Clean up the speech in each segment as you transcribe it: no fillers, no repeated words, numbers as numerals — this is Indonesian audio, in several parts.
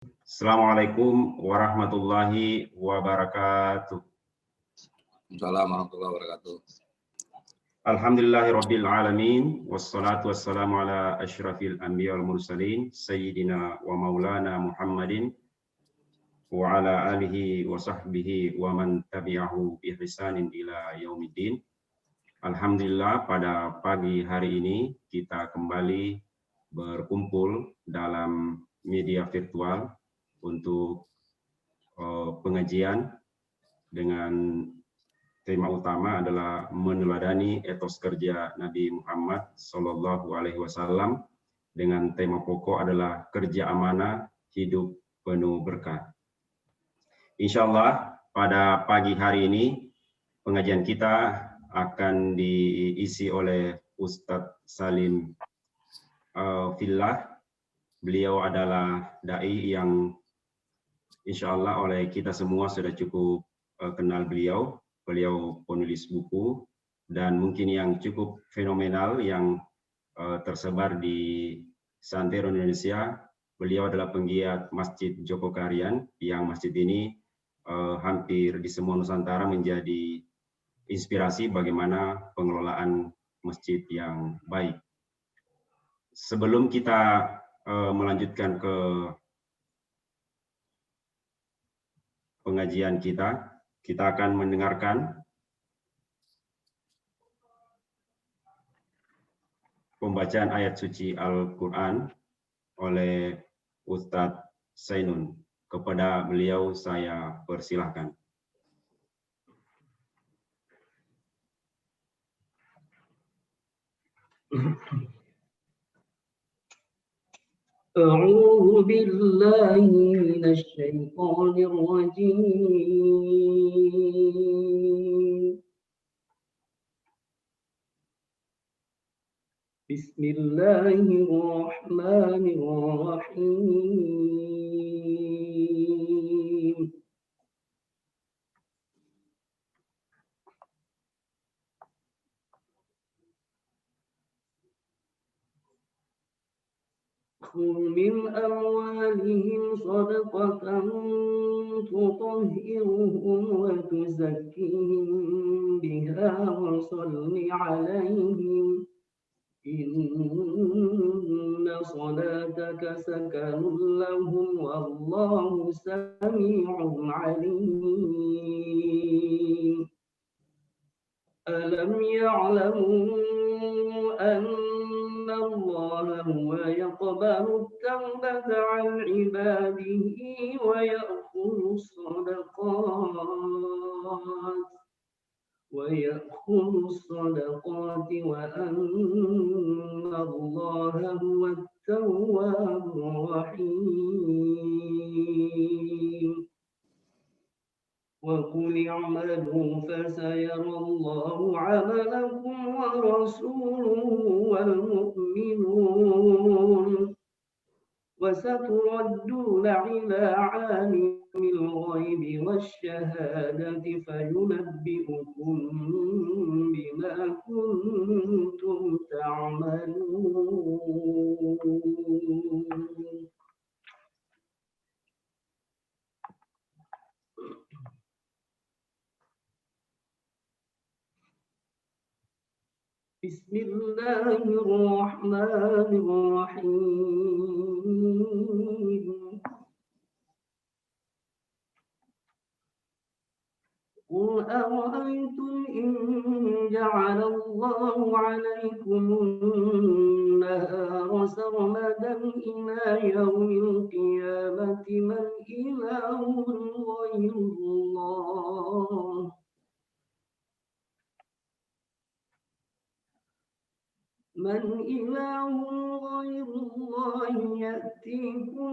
Assalamualaikum warahmatullahi wabarakatuh. Assalamualaikum warahmatullahi wabarakatuh. Alhamdulillahirabbil alamin wassalatu wassalamu ala asyrafil anbiya wal mursalin sayyidina wa maulana Muhammadin wa ala alihi wa sahbihi wa man tabi'ahu bi ihsanin ila yaumiddin. Alhamdulillah pada pagi hari ini kita kembali berkumpul dalam media virtual untuk pengajian dengan tema utama adalah meneladani etos kerja Nabi Muhammad Sallallahu Alaihi Wasallam dengan tema pokok adalah kerja amanah, hidup penuh berkah. Insya Allah pada pagi hari ini pengajian kita akan diisi oleh Ustadz Salim Fillah. Beliau adalah dai yang insya Allah oleh kita semua sudah cukup kenal beliau. Beliau penulis buku dan mungkin yang cukup fenomenal yang tersebar di santero Indonesia. Beliau adalah penggiat Masjid Joko Karian yang masjid ini hampir di semua Nusantara menjadi inspirasi bagaimana pengelolaan masjid yang baik. Sebelum kita melanjutkan ke pengajian kita akan mendengarkan pembacaan ayat suci Al-Quran oleh Ustadz Zainun. Kepada beliau saya persilahkan. أعوذ بالله من الشيطان الرجيم. بسم الله الرحمن الرحيم. خذ من أموالهم صدقة تطهرهم وتزكيهم بها وصل عليهم إن صلاتك سكن لهم والله سميع عليم. ألم يعلموا أن الله هو يقبل التوبة عن عباده ويأخذ الصدقات وأن الله هو التواب الرحيم. وقل اعملوا فسيرى الله عملكم ورسوله والمؤمنون وستردون إلى عالم الغيب والشهادة فينبئكم بما كنتم تعملون. بسم الله الرحمن الرحيم. قل أرأيتم إن جعل الله عليكم النهار سرمدا إلى يوم القيامة من إله غير الله يأتيكم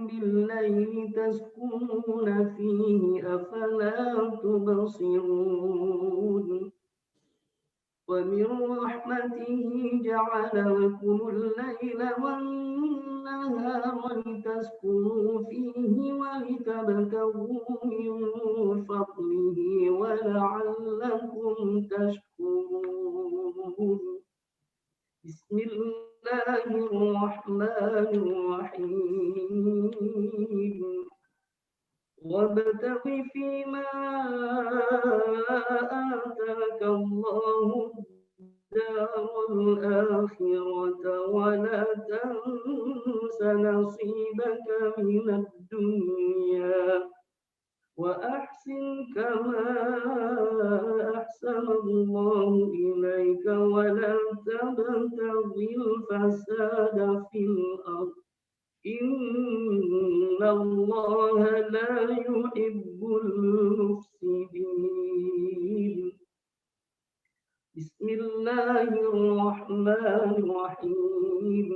بالليل تسكنون فيه أفلا تبصرون. ومن رحمته جعل لكم الليل والنهار لتسكنوا فيه ولتبتغوا من فضله ولعلكم تشكرون. بسم الله الله الرحمن الرحيم وابتغ فيما آتاك الله الدار الآخرة ولا تنس نصيبك من الدنيا وأحسن كما أحسن الله إليك ولا تبتغ الفساد في الأرض إن الله لا يحب المفسدين بسم الله الرحمن الرحيم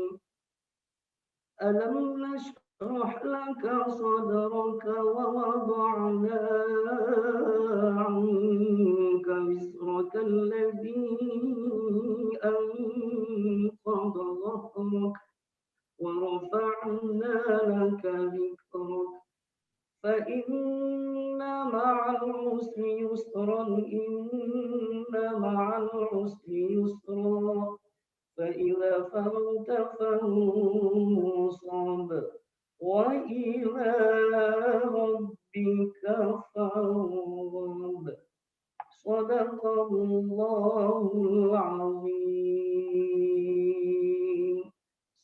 ألم نشرح لك صدرك ووضعنا عنك وزرك الذي أنقض ظهرك ورفعنا لك ذكرك فإن مع العسر يسرا إن مع العسر يسرا فإذا فرغت فانصب وإلى ربك فارغب صدق الله العظيم.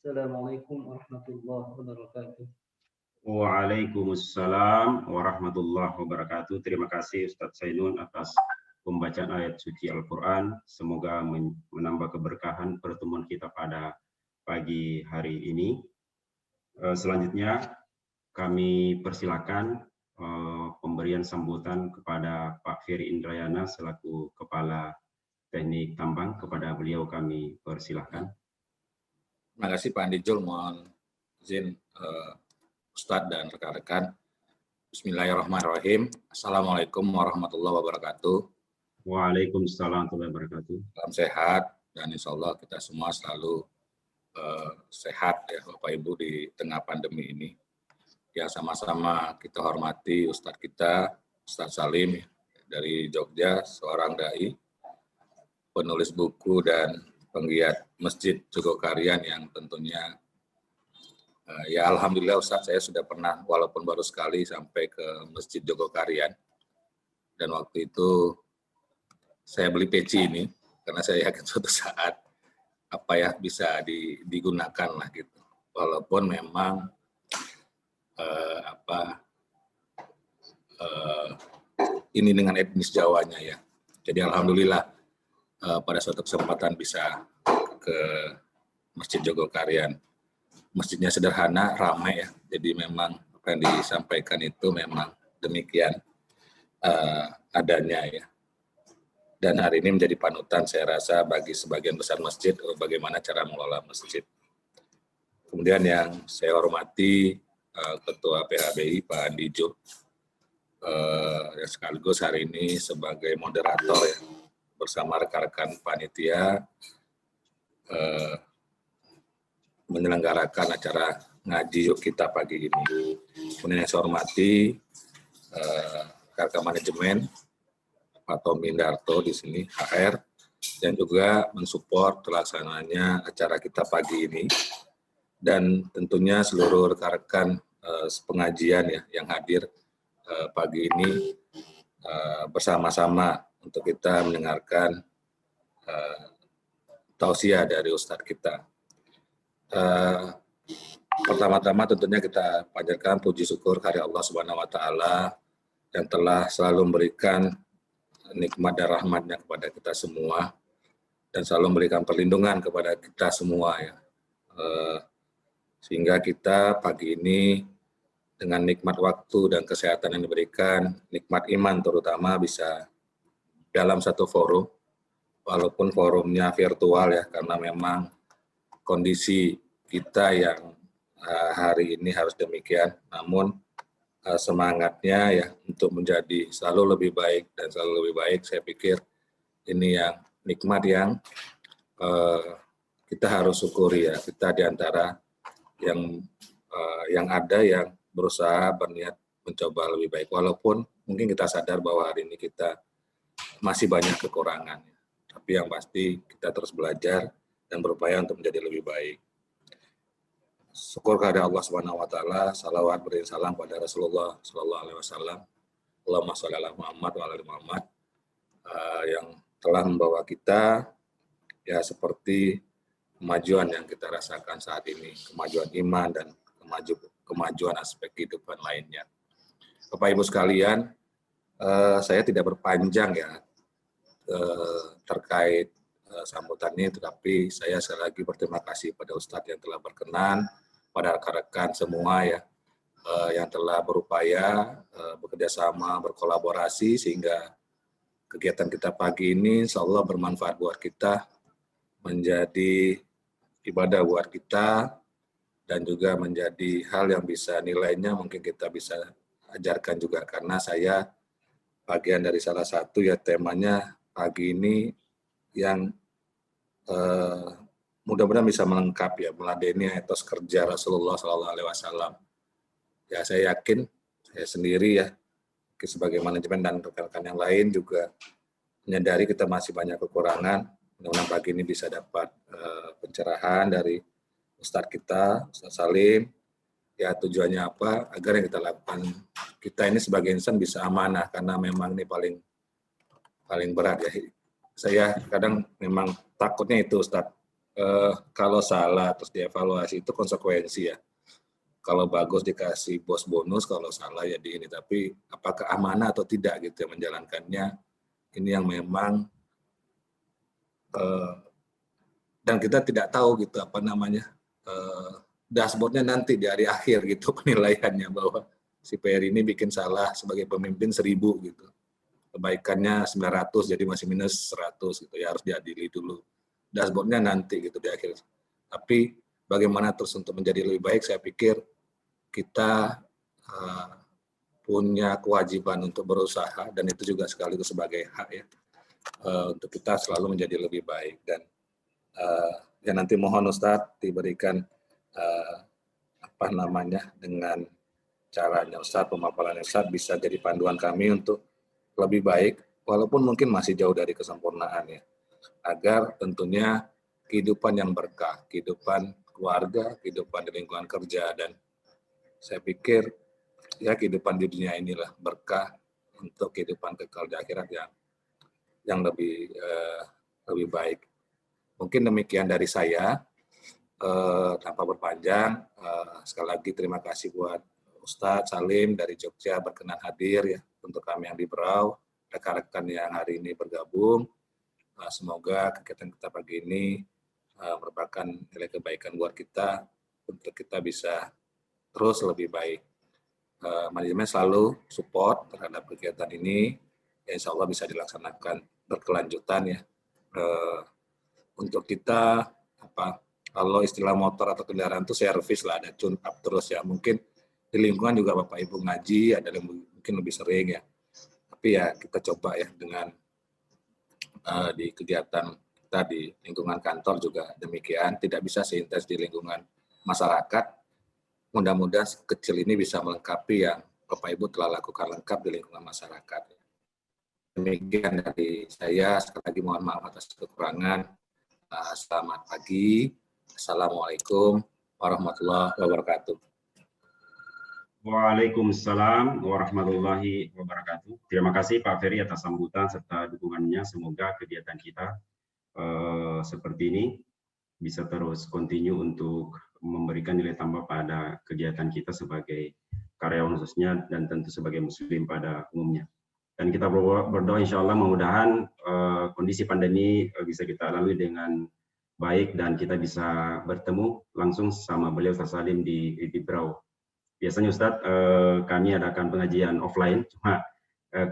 Assalamualaikum warahmatullahi wabarakatuh. Waalaikumsalam warahmatullahi wabarakatuh. Terima kasih Ustadz Zainun atas pembacaan ayat suci Al-Quran. Semoga menambah keberkahan pertemuan kita pada pagi hari ini. Selanjutnya kami persilakan pemberian sambutan kepada Pak Ferry Indrayana selaku Kepala Teknik Tambang. Kepada beliau kami persilakan. Terima kasih Pak Andi Jul, mohon izin Ustadz dan rekan-rekan. Bismillahirrahmanirrahim. Assalamualaikum warahmatullahi wabarakatuh. Waalaikumsalam warahmatullahi wabarakatuh. Salam sehat dan insya Allah kita semua selalu sehat ya Bapak Ibu di tengah pandemi ini. Ya sama-sama kita hormati Ustadz kita, Ustadz Salim dari Jogja, seorang dai, penulis buku dan penggiat Masjid Jogokarian yang tentunya ya alhamdulillah Ustadz saya sudah pernah walaupun baru sekali sampai ke Masjid Jogokarian dan waktu itu saya beli peci ini karena saya yakin suatu saat bisa digunakan lah gitu walaupun memang ini dengan etnis Jawanya ya jadi alhamdulillah pada suatu kesempatan bisa ke Masjid Jogokarian. Masjidnya sederhana, ramai ya. Jadi memang apa yang disampaikan itu memang demikian adanya ya. Dan hari ini menjadi panutan saya rasa bagi sebagian besar masjid bagaimana cara mengelola masjid. Kemudian yang saya hormati Ketua PHBI Pak Andi Jul, yang sekaligus hari ini sebagai moderator ya, bersama rekan-rekan panitia menyelenggarakan acara ngaji yuk kita pagi ini. Kemudian yang saya hormati rekan manajemen Pak Tommy Darto di sini HR dan juga mensupport terlaksananya acara kita pagi ini dan tentunya seluruh rekan-rekan pengajian ya yang hadir pagi ini bersama-sama untuk kita mendengarkan tausiah dari Ustadz kita. Pertama-tama tentunya kita panjatkan puji syukur kepada Allah Subhanahu wa taala yang telah selalu memberikan nikmat dan rahmatnya kepada kita semua dan selalu memberikan perlindungan kepada kita semua ya. Sehingga kita pagi ini dengan nikmat waktu dan kesehatan yang diberikan, nikmat iman terutama bisa dalam satu forum, walaupun forumnya virtual ya, karena memang kondisi kita yang hari ini harus demikian, namun semangatnya ya untuk menjadi selalu lebih baik dan selalu lebih baik, saya pikir ini yang nikmat yang kita harus syukuri ya, kita diantara yang ada yang berusaha berniat mencoba lebih baik, walaupun mungkin kita sadar bahwa hari ini kita masih banyak kekurangan, tapi yang pasti kita terus belajar dan berupaya untuk menjadi lebih baik. Syukur kepada Allah Subhanahu wa taala, salawat beriring salam pada Rasulullah sallallahu alaihi wasallam. Allahumma sholli ala Muhammad wa ala ali Muhammad, yang telah membawa kita ya seperti kemajuan yang kita rasakan saat ini, kemajuan iman dan kemajuan aspek kehidupan lainnya. Bapak Ibu sekalian, saya tidak berpanjang ya terkait sambutannya, tetapi saya sekali lagi berterima kasih pada Ustadz yang telah berkenan, pada rekan-rekan semua ya yang telah berupaya bekerja sama, berkolaborasi sehingga kegiatan kita pagi ini insya Allah bermanfaat buat kita, menjadi ibadah buat kita, dan juga menjadi hal yang bisa nilainya mungkin kita bisa ajarkan juga, karena saya bagian dari salah satu ya temanya pagi ini yang mudah-mudahan bisa melengkapi ya, meladeni etos kerja Rasulullah SAW. Ya saya yakin, saya sendiri ya, sebagai manajemen dan rekan-rekan yang lain juga menyadari kita masih banyak kekurangan. Mudah-mudahan pagi ini bisa dapat pencerahan dari Ustadz kita, Ustadz Salim. Ya tujuannya apa? Agar yang kita lakukan, kita ini sebagai insan bisa amanah, karena memang ini paling berat ya. Saya kadang memang takutnya itu Ustadz, kalau salah terus dievaluasi itu konsekuensi ya. Kalau bagus dikasih bos bonus, kalau salah ya di ini. Tapi apakah amanah atau tidak gitu ya menjalankannya, ini yang memang dan kita tidak tahu gitu apa namanya dashboardnya nanti di hari akhir gitu penilaiannya, bahwa si PR ini bikin salah sebagai pemimpin 1000 gitu, kebaikannya 900 jadi masih minus 100 gitu ya, harus diadili dulu dashboardnya nanti gitu di akhir. Tapi bagaimana terus untuk menjadi lebih baik, saya pikir kita punya kewajiban untuk berusaha, dan itu juga sekaligus sebagai hak ya, untuk kita selalu menjadi lebih baik. Dan ya nanti mohon Ustadz diberikan apa namanya dengan caranya Ustadz, pemaparan Ustadz bisa jadi panduan kami untuk lebih baik, walaupun mungkin masih jauh dari kesempurnaan ya, agar tentunya kehidupan yang berkah, kehidupan keluarga, kehidupan di lingkungan kerja, dan saya pikir ya kehidupan di dunia inilah berkah untuk kehidupan kekal di akhirat yang lebih baik. Mungkin demikian dari saya, tanpa berpanjang. Sekali lagi terima kasih buat Ustadz Salim dari Jogja berkenan hadir ya untuk kami yang di Berau, rekan-rekan yang hari ini bergabung. Semoga kegiatan kita pagi ini merupakan nilai kebaikan buat kita untuk kita bisa terus lebih baik. Manajemen selalu support terhadap kegiatan ini, ya insya Allah bisa dilaksanakan berkelanjutan ya. Untuk kita kalau istilah motor atau kendaraan itu servis lah, ada tune up terus ya. Mungkin di lingkungan juga Bapak Ibu ngaji, ada yang mungkin lebih sering ya. Tapi ya kita coba ya dengan di kegiatan kita di lingkungan kantor juga demikian, tidak bisa seintens di lingkungan masyarakat. Mudah-mudahan kecil ini bisa melengkapi yang Bapak Ibu telah lakukan lengkap di lingkungan masyarakat. Demikian dari saya, sekali lagi mohon maaf atas kekurangan. Selamat pagi. Assalamualaikum warahmatullahi wabarakatuh. Waalaikumsalam warahmatullahi wabarakatuh. Terima kasih Pak Ferry atas sambutan serta dukungannya. Semoga kegiatan kita seperti ini bisa terus continue untuk memberikan nilai tambah pada kegiatan kita sebagai karyawan khususnya dan tentu sebagai muslim pada umumnya. Dan kita berdoa insya Allah mudah-mudahan kondisi pandemi bisa kita lalui dengan baik dan kita bisa bertemu langsung sama beliau Ustaz Salim di Berau. Biasanya Ustadz kami adakan pengajian offline, cuma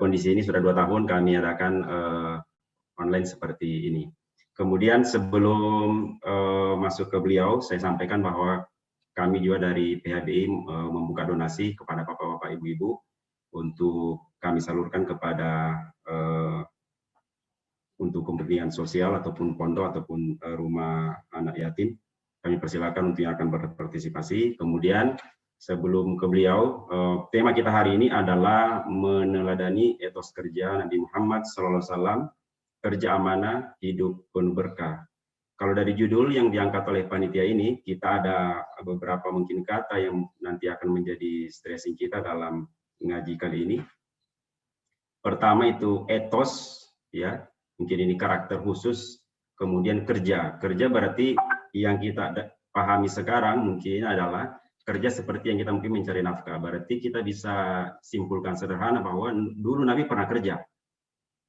kondisi ini sudah 2 tahun kami adakan online seperti ini. Kemudian sebelum masuk ke beliau, saya sampaikan bahwa kami juga dari PHBI membuka donasi kepada bapak-bapak, ibu-ibu untuk kami salurkan kepada untuk kepentingan sosial ataupun pondok ataupun rumah anak yatim. Kami persilakan untuk yang akan berpartisipasi. Kemudian sebelum ke beliau, tema kita hari ini adalah meneladani etos kerja Nabi Muhammad SAW, kerja amanah, hidup penuh berkah. kalau dari judul yang diangkat oleh panitia ini, kita ada beberapa mungkin kata yang nanti akan menjadi stressing kita dalam ngaji kali ini. Pertama itu etos, ya, mungkin ini karakter khusus. Kemudian kerja. Kerja berarti yang kita pahami sekarang mungkin adalah kerja seperti yang kita mungkin mencari nafkah. Berarti kita bisa simpulkan sederhana bahwa dulu Nabi pernah kerja.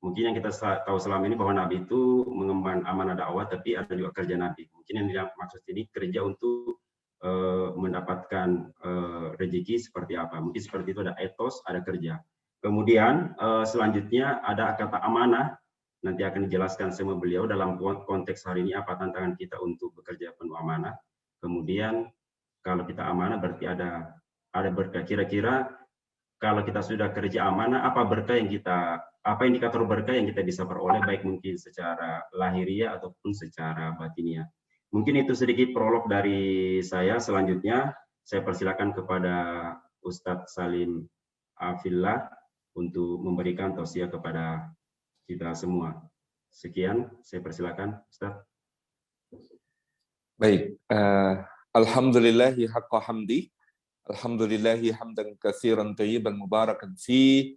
Mungkin yang kita tahu selama ini bahwa Nabi itu mengemban amanah dakwah, tapi ada juga kerja Nabi. Mungkin yang dimaksud ini kerja untuk mendapatkan rezeki seperti apa. Mungkin seperti itu, ada etos, ada kerja. Kemudian selanjutnya ada kata amanah. Nanti akan dijelaskan sama beliau dalam konteks hari ini apa tantangan kita untuk bekerja penuh amanah. Kemudian kalau kita amanah berarti ada berkah. Kira-kira kalau kita sudah kerja amanah, apa indikator berkah yang kita bisa peroleh, baik mungkin secara lahiriah ataupun secara batiniah. Mungkin itu sedikit prolog dari saya. Selanjutnya saya persilakan kepada Ustadz Salim Afillah untuk memberikan tausiah kepada kita semua. Sekian, saya persilakan Ustadz. Baik, alhamdulillahi haqqa hamdi. Alhamdulillahi hamdan katsiran thayyiban mubarakan fi.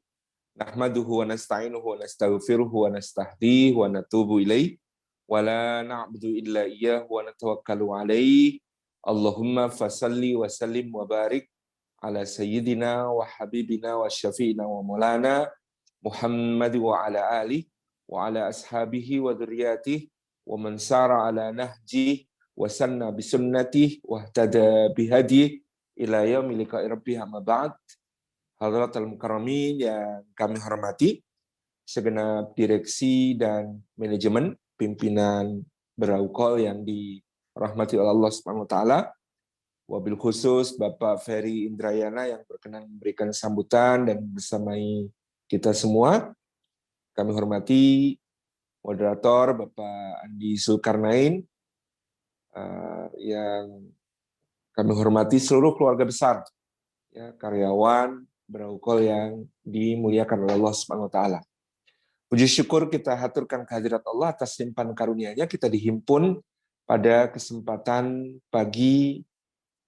Nahmaduhu wa nasta'inuhu wa nastaghfiruhu wa nastahdihi wa natubu ilaih. Wa la na'budu illa iyyahu wa natawakkalu alaih. Allahumma fasalli wa sallim wa barik ala sayyidina wa habibina wa syafi'ina wa maulana Muhammad wa ala alihi wa ala ashabihi wa dzurriyyatihi wa man sara ala nahjihi wa sanna bi sunnatihi wa ihtada bi hadihi ila yaumil liqa'i rabbih, amma ba'd. Hadratal mukarramin yang kami hormati, segenap direksi dan manajemen pimpinan Beraukol yang dirahmati oleh Allah Subhanahu wa taala. Wabil khusus Bapak Ferry Indrayana yang berkenan memberikan sambutan dan bersamai kita semua. Kami hormati moderator Bapak Andi Zulkarnain, yang kami hormati seluruh keluarga besar, ya, karyawan Beraukol yang dimuliakan oleh Allah Subhanahu wa taala. Puji syukur kita haturkan kehadirat Allah atas limpahan karunia-Nya kita dihimpun pada kesempatan pagi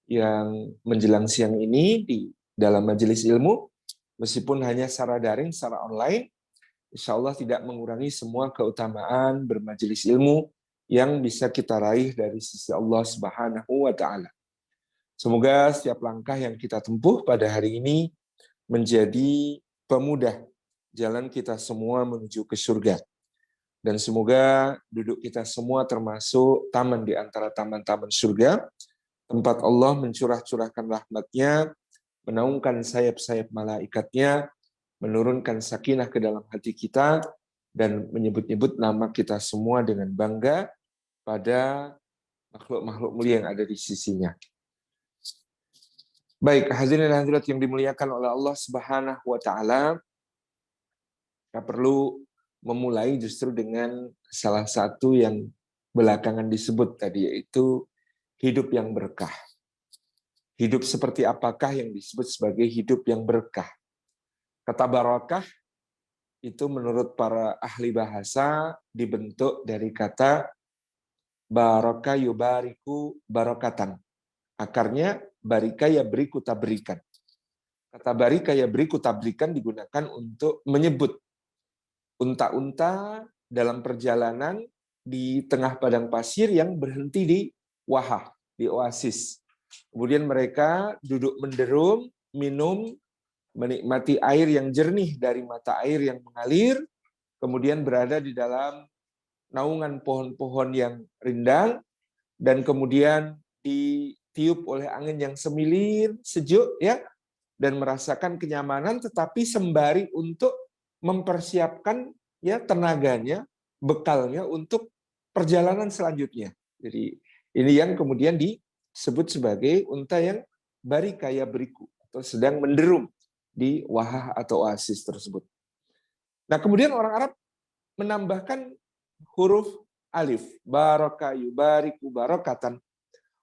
yang menjelang siang ini di dalam majelis ilmu, meskipun hanya secara daring, secara online, insya Allah tidak mengurangi semua keutamaan bermajelis ilmu yang bisa kita raih dari sisi Allah Subhanahu wa taala. Semoga setiap langkah yang kita tempuh pada hari ini menjadi pemudah jalan kita semua menuju ke surga. Dan semoga duduk kita semua termasuk taman di antara taman-taman surga, tempat Allah mencurah-curahkan rahmat-Nya, menaungkan sayap-sayap malaikatnya, menurunkan sakinah ke dalam hati kita, dan menyebut-nyebut nama kita semua dengan bangga pada makhluk-makhluk mulia yang ada di sisinya. Baik, hadirin dan hadirat yang dimuliakan oleh Allah Subhanahu wa taala, kita perlu memulai justru dengan salah satu yang belakangan disebut tadi, yaitu hidup yang berkah. Hidup seperti apakah yang disebut sebagai hidup yang berkah? Kata barakah itu menurut para ahli bahasa dibentuk dari kata baraka yubariku barakatan. Akarnya barika ya beriku tabrikan. Kata barika ya beriku tabrikan digunakan untuk menyebut unta-unta dalam perjalanan di tengah padang pasir yang berhenti di wahah, di oasis. Kemudian mereka duduk menderum, minum, menikmati air yang jernih dari mata air yang mengalir, kemudian berada di dalam naungan pohon-pohon yang rindang, dan kemudian ditiup oleh angin yang semilir, sejuk, ya, dan merasakan kenyamanan, tetapi sembari untuk mempersiapkan, ya, tenaganya, bekalnya untuk perjalanan selanjutnya. Jadi ini yang kemudian disebut sebagai unta yang barika ya beriku, atau sedang menderum di wahah atau oasis tersebut. Nah, kemudian orang Arab menambahkan huruf alif, baraka yubariku barakatan,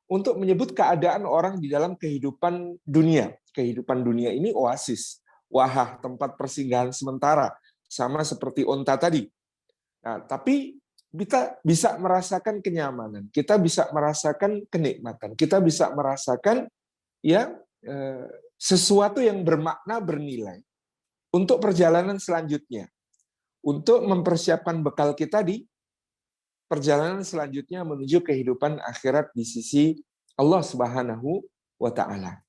untuk menyebut keadaan orang di dalam kehidupan dunia. Kehidupan dunia ini oasis, wahah, tempat persinggahan sementara, sama seperti unta tadi. Nah, tapi kita bisa merasakan kenyamanan, kita bisa merasakan kenikmatan, kita bisa merasakan ya sesuatu yang bermakna, bernilai untuk perjalanan selanjutnya, untuk mempersiapkan bekal kita di perjalanan selanjutnya menuju kehidupan akhirat di sisi Allah Subhanahu wa Ta'ala.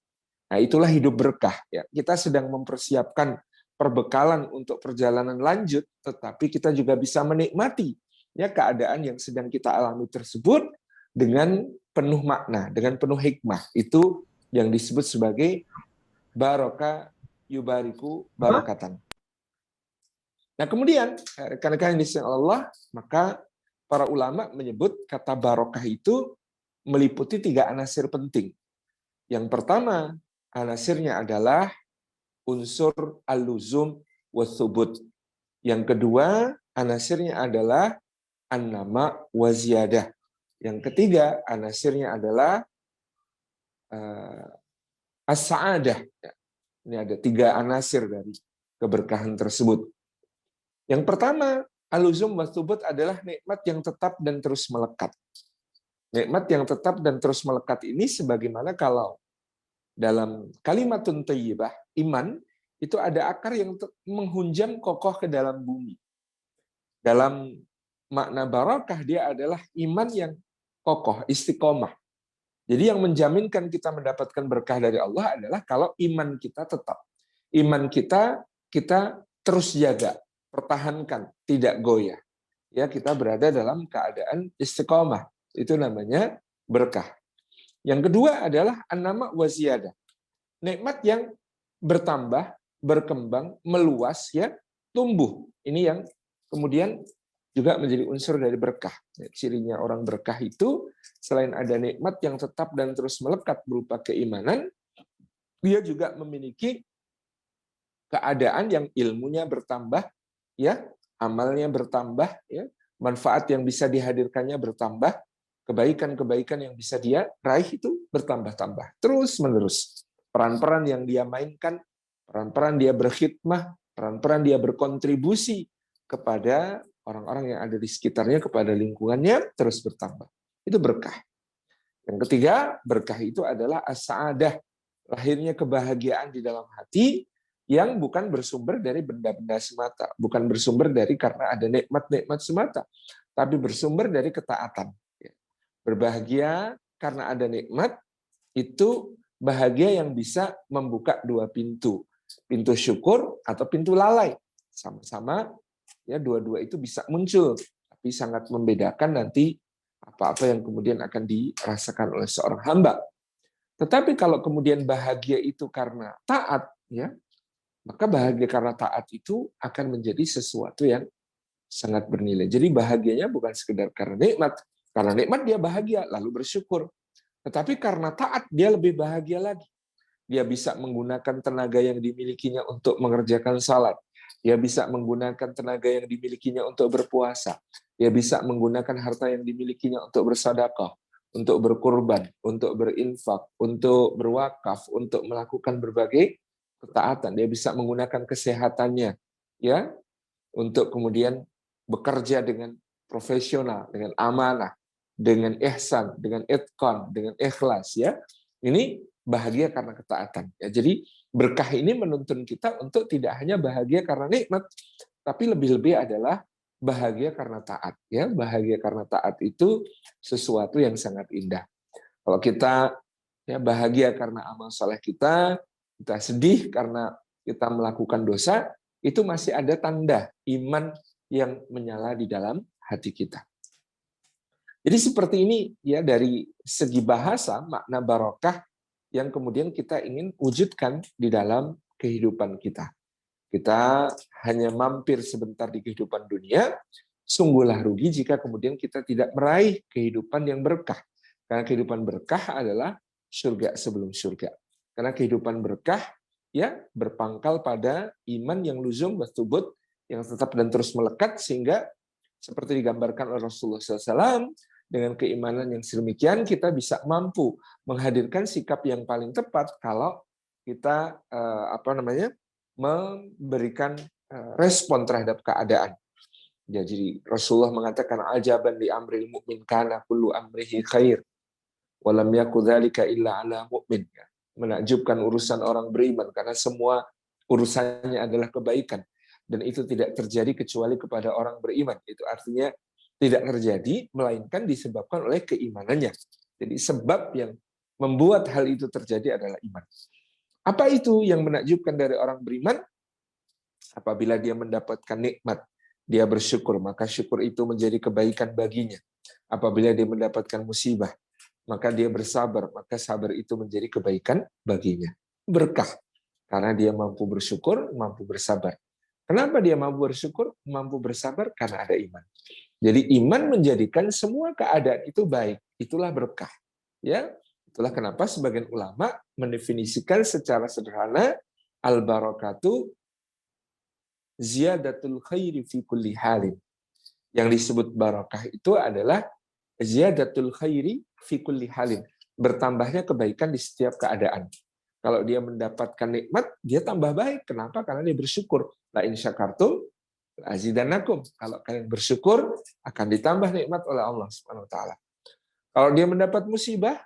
Nah, itulah hidup berkah ya. Kita sedang mempersiapkan perbekalan untuk perjalanan lanjut, tetapi kita juga bisa menikmati ya keadaan yang sedang kita alami tersebut dengan penuh makna, dengan penuh hikmah. Itu yang disebut sebagai barokah yubariku barakatan. Nah, kemudian rekan-rekan di sisi Allah, maka para ulama menyebut kata barokah itu meliputi 3 anasir penting. Yang pertama, anasirnya adalah unsur al-luzum wa thubut. Yang kedua, anasirnya adalah an-nama wa ziyadah. Yang ketiga, anasirnya adalah as-sa'adah. Ini ada 3 anasir dari keberkahan tersebut. Yang pertama, al-luzum wa thubut adalah nikmat yang tetap dan terus melekat. Nikmat yang tetap dan terus melekat ini sebagaimana kalau dalam kalimatun thayyibah, iman, itu ada akar yang menghunjam kokoh ke dalam bumi. Dalam makna barakah, dia adalah iman yang kokoh, istiqomah. Jadi yang menjaminkan kita mendapatkan berkah dari Allah adalah kalau iman kita tetap. Iman kita terus jaga, pertahankan, tidak goyah. Ya, kita berada dalam keadaan istiqomah. Itu namanya berkah. Yang kedua adalah an-nama wa ziyadah. Nikmat yang bertambah, berkembang, meluas, ya, tumbuh. Ini yang kemudian juga menjadi unsur dari berkah. Cirinya orang berkah itu selain ada nikmat yang tetap dan terus melekat berupa keimanan, dia juga memiliki keadaan yang ilmunya bertambah, ya, amalnya bertambah, ya, manfaat yang bisa dihadirkannya bertambah, kebaikan-kebaikan yang bisa dia raih itu bertambah-tambah, terus-menerus. Peran-peran yang dia mainkan, peran-peran dia berkhidmah, peran-peran dia berkontribusi kepada orang-orang yang ada di sekitarnya, kepada lingkungannya, terus bertambah. Itu berkah. Yang ketiga, berkah itu adalah as-sa'adah, lahirnya kebahagiaan di dalam hati yang bukan bersumber dari benda-benda semata, bukan bersumber dari karena ada nikmat-nikmat semata, tapi bersumber dari ketaatan. Berbahagia karena ada nikmat, itu bahagia yang bisa membuka 2 pintu. Pintu syukur atau pintu lalai. Sama-sama, ya, dua-dua itu bisa muncul, tapi sangat membedakan nanti apa-apa yang kemudian akan dirasakan oleh seorang hamba. Tetapi kalau kemudian bahagia itu karena taat, ya, maka bahagia karena taat itu akan menjadi sesuatu yang sangat bernilai. Jadi bahagianya bukan sekedar karena nikmat. Karena nikmat dia bahagia, lalu bersyukur. Tetapi karena taat dia lebih bahagia lagi. Dia bisa menggunakan tenaga yang dimilikinya untuk mengerjakan salat. Dia bisa menggunakan tenaga yang dimilikinya untuk berpuasa. Dia bisa menggunakan harta yang dimilikinya untuk bersedekah, untuk berkurban, untuk berinfak, untuk berwakaf, untuk melakukan berbagai ketaatan. Dia bisa menggunakan kesehatannya, ya, untuk kemudian bekerja dengan profesional, dengan amanah, dengan ihsan, dengan itqan, dengan ikhlas, ya. Ini bahagia karena ketaatan. Ya, jadi berkah ini menuntun kita untuk tidak hanya bahagia karena nikmat, tapi lebih-lebih adalah bahagia karena taat. Ya, bahagia karena taat itu sesuatu yang sangat indah. Kalau kita, ya, bahagia karena amal saleh kita sedih karena kita melakukan dosa, itu masih ada tanda iman yang menyala di dalam hati kita. Jadi seperti ini, ya, dari segi bahasa makna barokah yang kemudian kita ingin wujudkan di dalam kehidupan kita. Kita hanya mampir sebentar di kehidupan dunia, sungguhlah rugi jika kemudian kita tidak meraih kehidupan yang berkah. Karena kehidupan berkah adalah surga sebelum surga. Karena kehidupan berkah, ya, berpangkal pada iman yang luzum wathubut, yang tetap dan terus melekat, sehingga seperti digambarkan oleh Rasulullah SAW, dengan keimanan yang sedemikian kita bisa mampu menghadirkan sikap yang paling tepat kalau kita memberikan respon terhadap keadaan. Jadi Rasulullah mengatakan ajaban li amril mu'min kana kullu amrihi khair wa lam yakun dzalika illa ala mu'min. Menakjubkan urusan orang beriman karena semua urusannya adalah kebaikan dan itu tidak terjadi kecuali kepada orang beriman. Itu artinya tidak terjadi melainkan disebabkan oleh keimanannya. Jadi sebab yang membuat hal itu terjadi adalah iman. Apa itu yang menakjubkan dari orang beriman? Apabila dia mendapatkan nikmat, dia bersyukur, maka syukur itu menjadi kebaikan baginya. Apabila dia mendapatkan musibah, maka dia bersabar, maka sabar itu menjadi kebaikan baginya. Berkah, karena dia mampu bersyukur, mampu bersabar. Kenapa dia mampu bersyukur, mampu bersabar? Karena ada iman. Jadi iman menjadikan semua keadaan itu baik. Itulah berkah. Ya, itulah kenapa sebagian ulama mendefinisikan secara sederhana al-barakatu ziyadatul khairi fi kulli halin. Yang disebut barakah itu adalah ziyadatul khairi fi kulli halin. Bertambahnya kebaikan di setiap keadaan. Kalau dia mendapatkan nikmat, dia tambah baik. Kenapa? Karena dia bersyukur. La in syakartum azidannakum. Kalau kalian bersyukur, akan ditambah nikmat oleh Allah Subhanahu wa taala. Kalau dia mendapat musibah,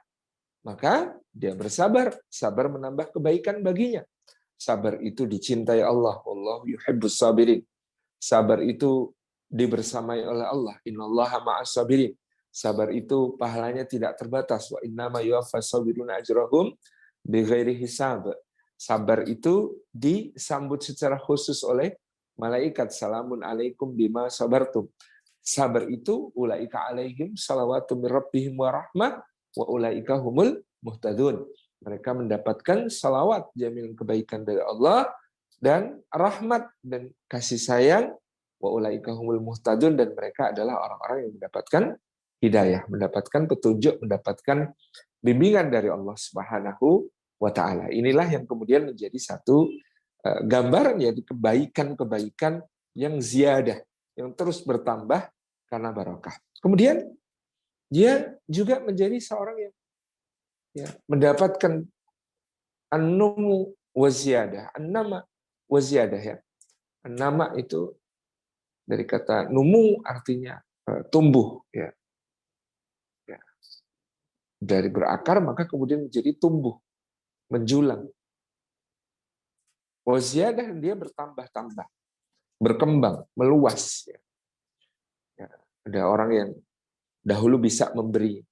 maka dia bersabar. Sabar menambah kebaikan baginya. Sabar itu dicintai Allah. Wallahu yuhibbus sabirin. Sabar itu dibersamai oleh Allah. Innallaha ma'as sabirin. Sabar itu pahalanya tidak terbatas. Wa innama yuwaffas sabiruna ajrahum bighairi hisab. Sabar itu disambut secara khusus oleh malaikat. Salamun alaikum bima sabartum. Sabar itu ulaika alaihim salawatu mir rabbihim wa rahmah wa ulaika humul muhtadun. Mereka mendapatkan salawat, jaminan kebaikan dari Allah, dan rahmat dan kasih sayang, wa ulaika humul muhtadun, dan mereka adalah orang-orang yang mendapatkan hidayah, mendapatkan petunjuk, mendapatkan bimbingan dari Allah Subhanahu wa taala. Inilah yang kemudian menjadi satu gambaran, yaitu kebaikan-kebaikan yang ziyadah, yang terus bertambah karena barakah. Kemudian dia juga menjadi seorang yang mendapatkan an-numu wa ziyadah. An-nama wa ziyadah, ya. An-nama itu dari kata numu, artinya tumbuh, ya. Dari berakar maka kemudian menjadi tumbuh, menjulang. Wa ziyadah, dia bertambah-tambah, berkembang, meluas, ya. Ada orang yang dahulu bisa memberi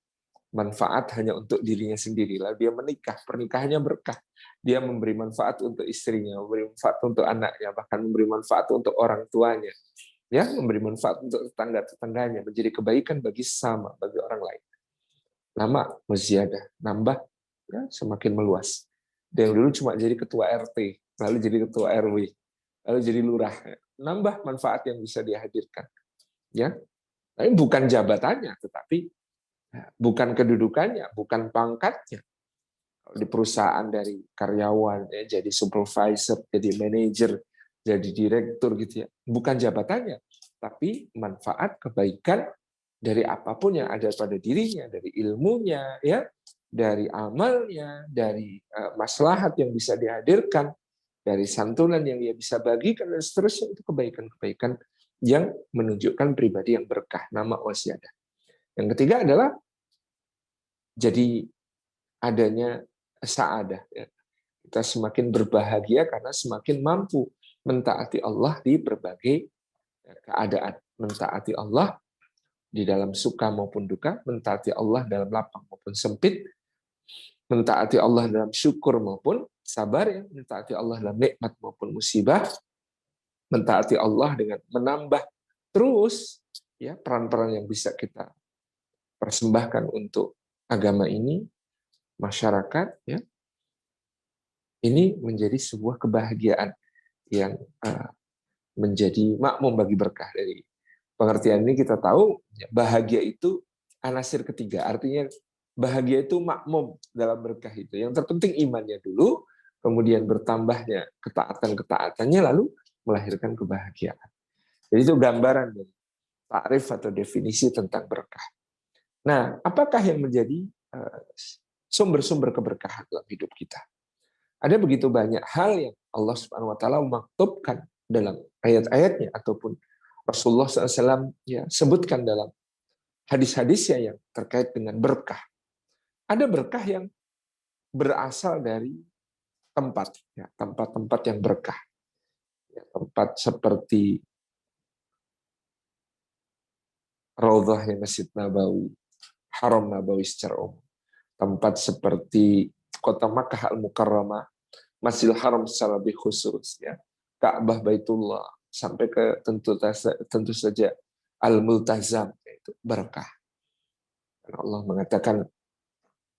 manfaat hanya untuk dirinya sendiri, lalu dia menikah, pernikahannya berkah, dia memberi manfaat untuk istrinya, memberi manfaat untuk anaknya, bahkan memberi manfaat untuk orang tuanya, ya, memberi manfaat untuk tetangga-tetangganya, menjadi kebaikan bagi sesama, bagi orang lain. Lama muziyadah, nambah, ya, semakin meluas. Dia yang dulu cuma jadi ketua RT, lalu jadi ketua RW, lalu jadi lurah, ya. Nambah manfaat yang bisa dihadirkan, ya. Tapi bukan jabatannya, tetapi bukan kedudukannya, bukan pangkatnya. Di perusahaan dari karyawan, ya, jadi supervisor, jadi manajer, jadi direktur, gitu, ya. Bukan jabatannya, tapi manfaat kebaikan dari apapun yang ada pada dirinya, dari ilmunya, ya, dari amalnya, dari maslahat yang bisa dihadirkan, dari santunan yang dia bisa bagikan, dan seterusnya. Itu kebaikan-kebaikan yang menunjukkan pribadi yang berkah, nama wasiyadah. Yang ketiga adalah jadi adanya sa'adah. Kita semakin berbahagia karena semakin mampu mentaati Allah di berbagai keadaan. Mentaati Allah di dalam suka maupun duka, mentaati Allah dalam lapang maupun sempit, mentaati Allah dalam syukur maupun sabar, ya, mentaati Allah dalam nikmat maupun musibah, mentaati Allah dengan menambah terus, ya, peran-peran yang bisa kita persembahkan untuk agama ini, masyarakat, ya. Ini menjadi sebuah kebahagiaan yang menjadi makmum bagi berkah. Dari pengertian ini kita tahu bahagia itu anasir ketiga, artinya bahagia itu makmum dalam berkah itu. Yang terpenting imannya dulu, kemudian bertambahnya ketaatan-ketaatannya, lalu melahirkan kebahagiaan. Jadi itu gambaran dari takrif atau definisi tentang berkah. Nah, apakah yang menjadi sumber-sumber keberkahan dalam hidup kita? Ada begitu banyak hal yang Allah Subhanahu wa taala maktubkan dalam ayat-ayatnya ataupun Rasulullah SAW ya sebutkan dalam hadis-hadisnya yang terkait dengan berkah. Ada berkah yang berasal dari tempat, ya, tempat-tempat yang berkah. Ya, tempat seperti Raudhah Masjid Nabawi, Haram Nabawi secara umum. Tempat seperti Kota Makkah Al-Mukarramah, Masjidil Haram secara lebih khusus, ya. Ka'bah Baitullah, sampai ke tentu saja Al-Multazam, yaitu berkah. Karena Allah mengatakan,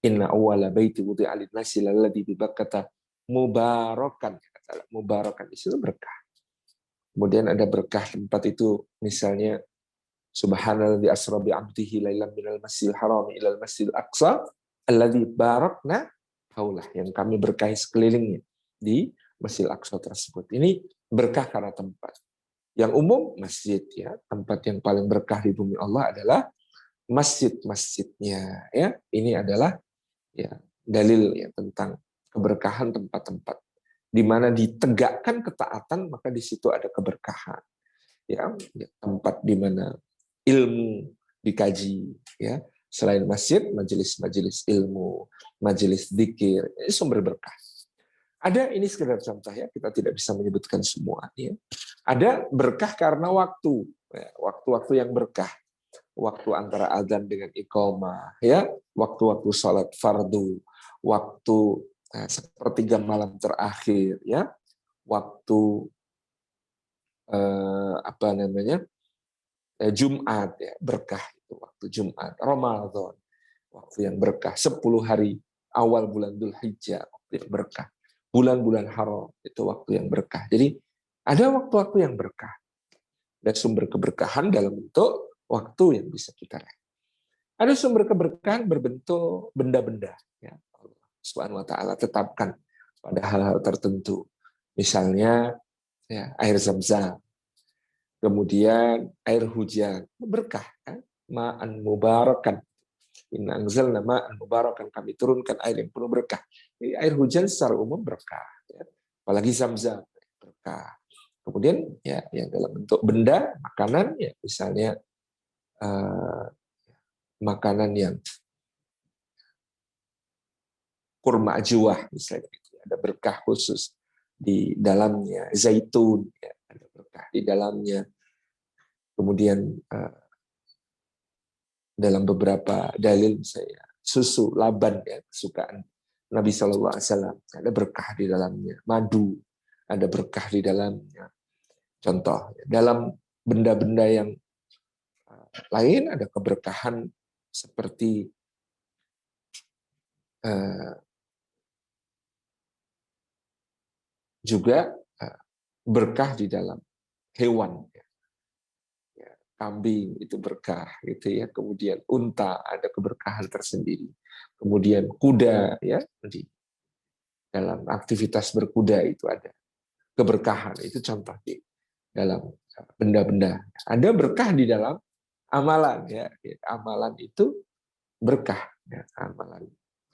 Inna awwala baiti wudi'a lin-nasi lalladzi bi Bakkah mubarakan. Mubarakan di situ berkah. Kemudian ada berkah tempat itu, misalnya Subhanalladzi asra bi 'abdihi lailan minal masjidil haram ilal masjidil aqsa alladzi barakna haulah, yang kami berkahi sekelilingnya di Masjidil Aqsa tersebut. Ini berkah karena tempat. Yang umum masjid, ya, tempat yang paling berkah di bumi Allah adalah masjid-masjidnya, ya. Ini adalah ya dalil ya tentang keberkahan tempat-tempat di mana ditegakkan ketaatan, maka di situ ada keberkahan. Ya, tempat di mana ilmu dikaji, ya. Selain masjid, majelis-majelis ilmu, majelis dzikir, ini sumber berkah. Ada, ini sekedar contoh ya, kita tidak bisa menyebutkan semua. Ya. Ada berkah karena waktu, ya, waktu-waktu yang berkah, waktu antara azan dengan iqamah, ya, waktu-waktu salat fardu, waktu sepertiga malam terakhir, ya, waktu Jumat, ya, berkah itu waktu Jumat, Ramadan, waktu yang berkah, 10 hari awal bulan Dzulhijjah, waktu yang berkah, bulan-bulan haram itu waktu yang berkah. Jadi ada waktu-waktu yang berkah dan sumber keberkahan dalam bentuk waktu yang bisa kita raih. Ada sumber keberkahan berbentuk benda-benda, ya, Allah Subhanahu wa taala tetapkan pada hal-hal tertentu. Misalnya ya, air Zam-Zam. Kemudian air hujan, berkah, kan? Ma'an mubarakan. Inna anzalna ma'an mubarakan, kami turunkan air yang penuh berkah. Jadi air hujan secara umum berkah, ya. Apalagi Zam-Zam berkah. Kemudian ya yang dalam bentuk benda, makanan, ya misalnya makanan yang kurma ajwah misalnya, ada berkah khusus di dalamnya, zaitun, ya, ada berkah di dalamnya. Kemudian dalam beberapa dalil misalnya susu laban, ya, kesukaan Nabi SAW, ada berkah di dalamnya. Madu, ada berkah di dalamnya. Contoh, dalam benda-benda yang lain ada keberkahan seperti juga berkah di dalam hewan. Ya, kambing itu berkah, gitu ya. Kemudian unta ada keberkahan tersendiri. Kemudian kuda, ya, di dalam aktivitas berkuda itu ada keberkahan. Itu contoh di dalam benda-benda. Ada berkah di dalam amalan, ya. Amalan itu berkah, ya.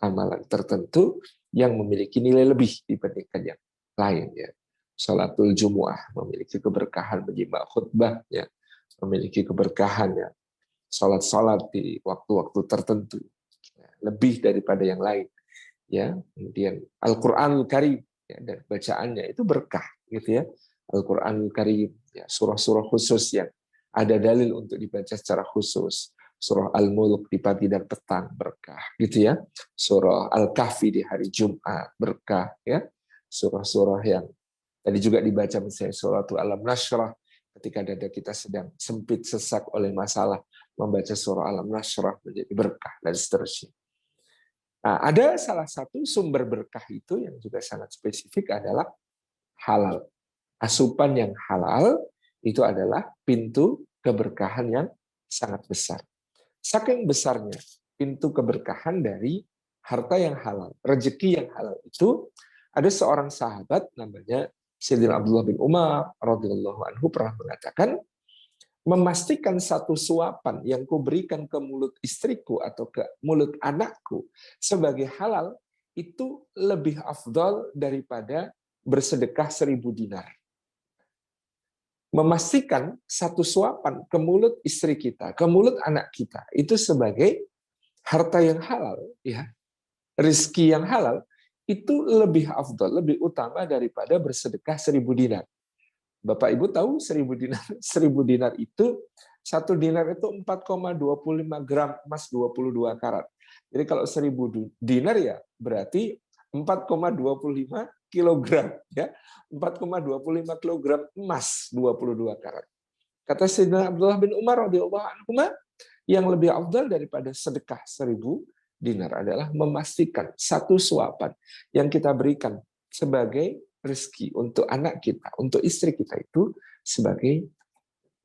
Amalan tertentu yang memiliki nilai lebih dibandingkan yang lain, ya. Salatul Jumu'ah memiliki keberkahan, menyimak khutbah, ya, memiliki keberkahan, ya. Salat-salat di waktu-waktu tertentu, ya, lebih daripada yang lain, ya. Kemudian Al-Qur'anul Karim, ya, dan bacaannya itu berkah, gitu ya. Al-Qur'anul Karim, ya, surah-surah khusus yang ada dalil untuk dibaca secara khusus. Surah Al-Mulk di pagi dan petang berkah, gitu ya. Surah Al-Kahfi di hari Jumat berkah, ya. Surah-surah yang tadi juga dibaca misalnya suratul Alam Nashrah ketika dada kita sedang sempit sesak oleh masalah, membaca surah Alam Nashrah menjadi berkah dan seterusnya. Nah, ada salah satu sumber berkah itu yang juga sangat spesifik adalah halal. Asupan yang halal itu adalah pintu keberkahan yang sangat besar. Saking besarnya pintu keberkahan dari harta yang halal, rezeki yang halal itu, ada seorang sahabat namanya Sayyidina Abdullah bin Umar radhiyallahu anhu pernah mengatakan, memastikan satu suapan yang kuberikan ke mulut istriku atau ke mulut anakku sebagai halal itu lebih afdal daripada bersedekah 1000 dinar. memastikan satu suapan ke mulut istri kita, ke mulut anak kita itu sebagai harta yang halal, ya, rizki yang halal itu lebih afdal, lebih utama daripada bersedekah 1.000 dinar. Bapak Ibu tahu 1.000 dinar, 1.000 dinar itu 1 dinar itu 4,25 gram emas 22 karat. Jadi kalau 1.000 dinar ya berarti 4,25 kilogram, ya, 4,25 kilogram emas 22 karat. Kata Sayyidina Abdullah bin Umar radhiyallahu anhu, yang lebih afdal daripada sedekah 1.000 dinar adalah memastikan satu suapan yang kita berikan sebagai rezeki untuk anak kita, untuk istri kita itu sebagai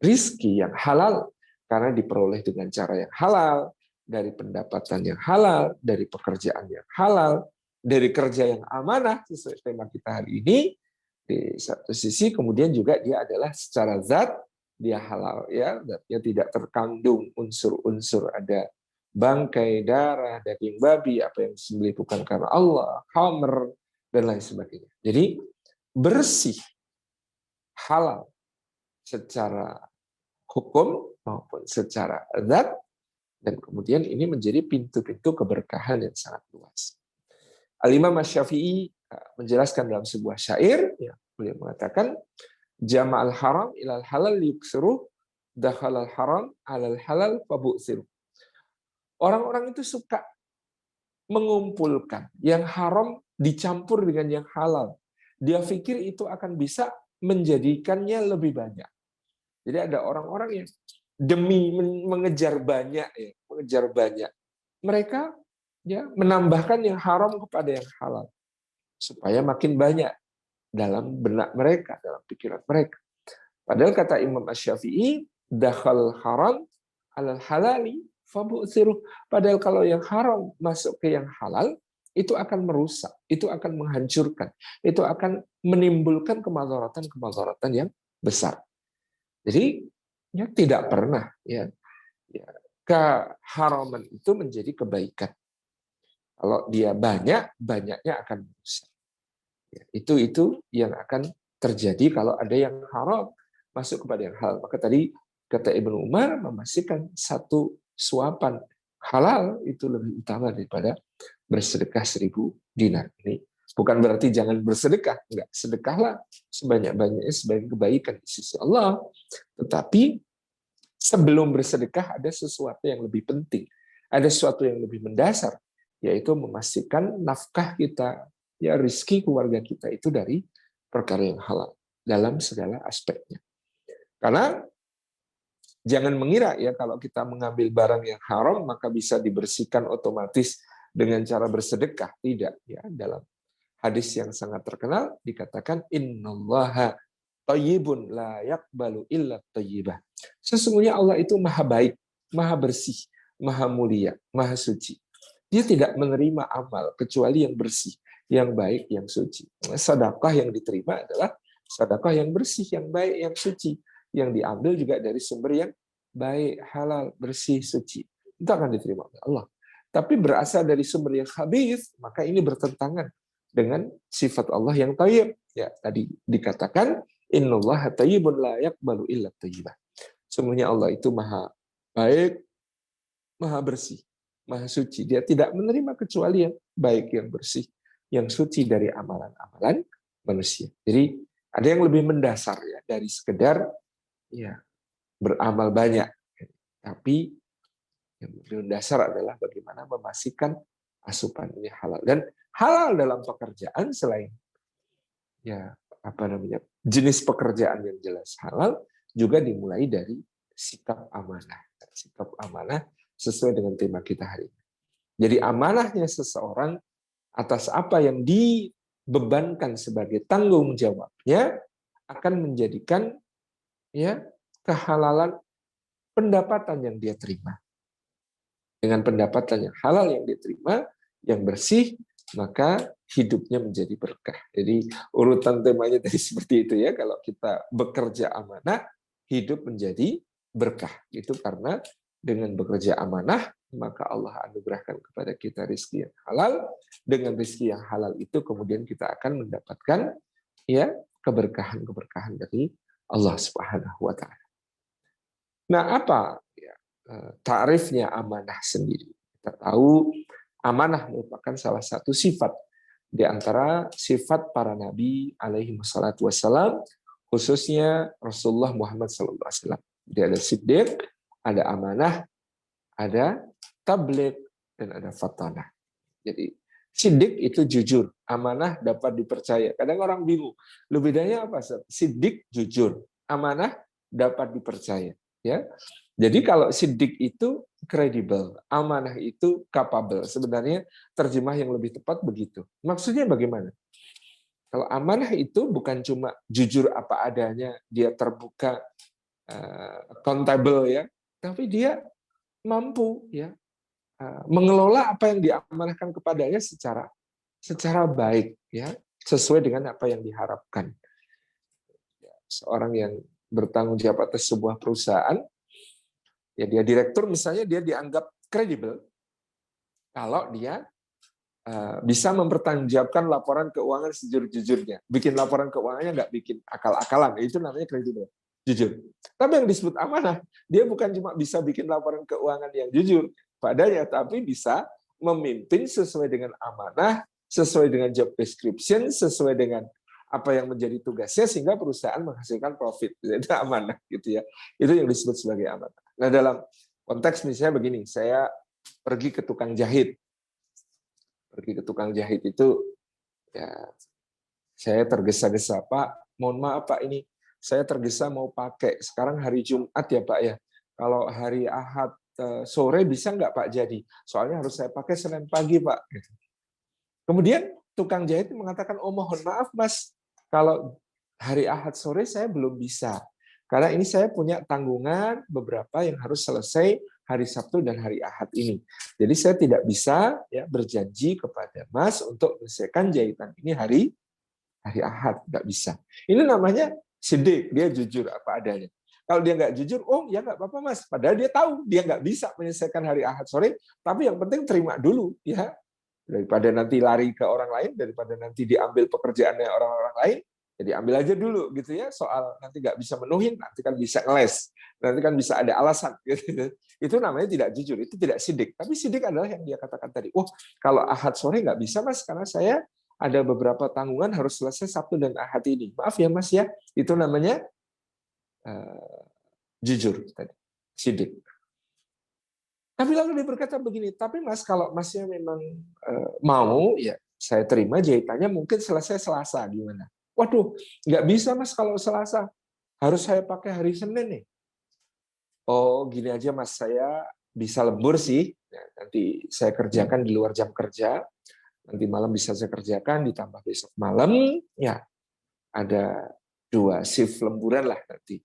rezeki yang halal karena diperoleh dengan cara yang halal, dari pendapatan yang halal, dari pekerjaan yang halal, dari kerja yang amanah sesuai tema kita hari ini. Di satu sisi kemudian juga dia adalah secara zat dia halal, ya, zatnya tidak terkandung unsur-unsur ada bangkai, darah, daging babi, apa yang disembelih bukan karena Allah, khamr dan lain sebagainya. Jadi bersih, halal secara hukum maupun secara zat, dan kemudian ini menjadi pintu-pintu keberkahan yang sangat luas. Al-Imam Asy-Syafi'i menjelaskan dalam sebuah syair, ya, beliau mengatakan, jama'al haram ilal halal yuksiruh, dakhalal haram alal halal fabu'siruh. Orang-orang itu suka mengumpulkan yang haram dicampur dengan yang halal. Dia pikir itu akan bisa menjadikannya lebih banyak. Jadi ada orang-orang yang demi mengejar banyak, ya, mengejar banyak, mereka ya menambahkan yang haram kepada yang halal supaya makin banyak dalam benak mereka, dalam pikiran mereka. Padahal kata Imam Asy-Syafi'i, dakhal haram alal halali fabu'siruh. Padahal kalau yang haram masuk ke yang halal, itu akan merusak, itu akan menghancurkan, itu akan menimbulkan kemadaratan-kemadaratan yang besar. Jadi ya tidak pernah ya keharaman itu menjadi kebaikan. Kalau dia banyak, banyaknya akan merusak. Ya, itu yang akan terjadi kalau ada yang haram masuk kepada yang halal. Maka tadi kata Ibnu Umar memastikan satu suapan halal itu lebih utama daripada bersedekah 1.000 dinar. Ini bukan berarti jangan bersedekah, enggak, sedekahlah sebanyak-banyaknya sebagai kebaikan di sisi Allah. Tetapi sebelum bersedekah ada sesuatu yang lebih penting, ada sesuatu yang lebih mendasar, yaitu memastikan nafkah kita, ya, rezeki keluarga kita itu dari perkara yang halal dalam segala aspeknya. Karena jangan mengira ya kalau kita mengambil barang yang haram maka bisa dibersihkan otomatis dengan cara bersedekah. Tidak, ya. Dalam hadis yang sangat terkenal dikatakan innallaha thayyibun la yaqbalu illa thayyibah. Sesungguhnya Allah itu maha baik, maha bersih, maha mulia, maha suci. Dia tidak menerima amal kecuali yang bersih, yang baik, yang suci. Sedekah yang diterima adalah sedekah yang bersih, yang baik, yang suci, yang diambil juga dari sumber yang baik, halal, bersih, suci. Itu akan diterima oleh Allah. Tapi berasal dari sumber yang khabith, maka ini bertentangan dengan sifat Allah yang thayyib. Ya, tadi dikatakan innallaha thayyibun la yaqbalu illa thayyibah. Sesungguhnya Allah itu maha baik, maha bersih, maha suci. Dia tidak menerima kecuali yang baik, yang bersih, yang suci dari amalan-amalan manusia. Jadi ada yang lebih mendasar ya dari sekedar ya beramal banyak. Tapi yang lebih mendasar adalah bagaimana memastikan asupan ini halal. Dan halal dalam pekerjaan selain ya jenis pekerjaan yang jelas halal juga dimulai dari sikap amanah. Sikap amanah sesuai dengan tema kita hari ini. Jadi amanahnya seseorang atas apa yang dibebankan sebagai tanggung jawabnya akan menjadikan ya kehalalan pendapatan yang dia terima. Dengan pendapatan yang halal yang diterima, yang bersih, maka hidupnya menjadi berkah. Jadi urutan temanya tadi seperti itu ya. Kalau kita bekerja amanah, hidup menjadi berkah. Itu karena dengan bekerja amanah, maka Allah anugerahkan kepada kita rezeki yang halal. Dengan rezeki yang halal itu kemudian kita akan mendapatkan ya keberkahan-keberkahan dari Allah Subhanahu wa taala. Nah, apa ya, ta'rifnya amanah sendiri? Kita tahu amanah merupakan salah satu sifat di antara sifat para nabi alaihi wassalatu wassalam, khususnya Rasulullah Muhammad sallallahu alaihi wasallam. Jadi ada siddiq, ada amanah, ada tabligh, dan ada fatanah. Jadi siddiq itu jujur, amanah dapat dipercaya. Kadang orang bingung, lu bedanya apa? Siddiq jujur, amanah dapat dipercaya. Ya, jadi kalau siddiq itu kredibel, amanah itu capable. Sebenarnya terjemah yang lebih tepat begitu. Maksudnya bagaimana? Kalau amanah itu bukan cuma jujur apa adanya, dia terbuka, accountable ya, tapi dia mampu ya mengelola apa yang diamanahkan kepadanya secara baik ya, sesuai dengan apa yang diharapkan. Seorang yang bertanggung jawab atas sebuah perusahaan, ya dia direktur misalnya, dia dianggap kredibel kalau dia bisa mempertanggungjawabkan laporan keuangan sejujur-jujurnya. Bikin laporan keuangannya nggak bikin akal-akalan, itu namanya kredibel, jujur. Tapi yang disebut amanah, dia bukan cuma bisa bikin laporan keuangan yang jujur padanya, tapi bisa memimpin sesuai dengan amanah, sesuai dengan job description, sesuai dengan apa yang menjadi tugasnya, sehingga perusahaan menghasilkan profit. Itu amanah gitu ya. Itu yang disebut sebagai amanah. Nah, dalam konteks misalnya begini, saya pergi ke tukang jahit. Pergi ke tukang jahit itu ya, saya tergesa-gesa, Pak, mohon maaf Pak, ini saya tergesa mau pakai sekarang hari Jumat ya Pak ya. Kalau hari Ahad sore bisa nggak Pak jadi? Soalnya harus saya pakai Senin pagi Pak. Kemudian tukang jahit mengatakan, oh mohon maaf Mas, kalau hari Ahad sore saya belum bisa. Karena ini saya punya tanggungan beberapa yang harus selesai hari Sabtu dan hari Ahad ini. Jadi saya tidak bisa ya berjanji kepada Mas untuk menyelesaikan jahitan ini hari Ahad. Nggak bisa. Ini namanya siddiq, dia jujur apa adanya. Kalau dia nggak jujur, oh ya nggak apa-apa Mas. Padahal dia tahu dia nggak bisa menyelesaikan hari Ahad sore, tapi yang penting terima dulu ya. Daripada nanti lari ke orang lain, daripada nanti diambil pekerjaannya orang-orang lain, jadi ambil aja dulu gitu ya. Soal nanti nggak bisa menuhin, nanti kan bisa ngeles, nanti kan bisa ada alasan. Gitu. Itu namanya tidak jujur, itu tidak siddiq. Tapi siddiq adalah yang dia katakan tadi. Oh, kalau Ahad sore nggak bisa Mas, karena saya ada beberapa tanggungan harus selesai Sabtu dan Ahad ini. Maaf ya Mas ya, itu namanya jujur tadi, siddiq. Tapi lalu dia berkata begini, tapi Mas kalau Masnya memang mau, ya saya terima jahitannya mungkin selesai Selasa, gimana? Waduh, nggak bisa Mas kalau Selasa, harus saya pakai hari Senin nih. Oh gini aja Mas, saya bisa lembur sih, ya, nanti saya kerjakan di luar jam kerja, nanti malam bisa saya kerjakan, ditambah besok malam, ya ada 2 shift lemburan lah nanti.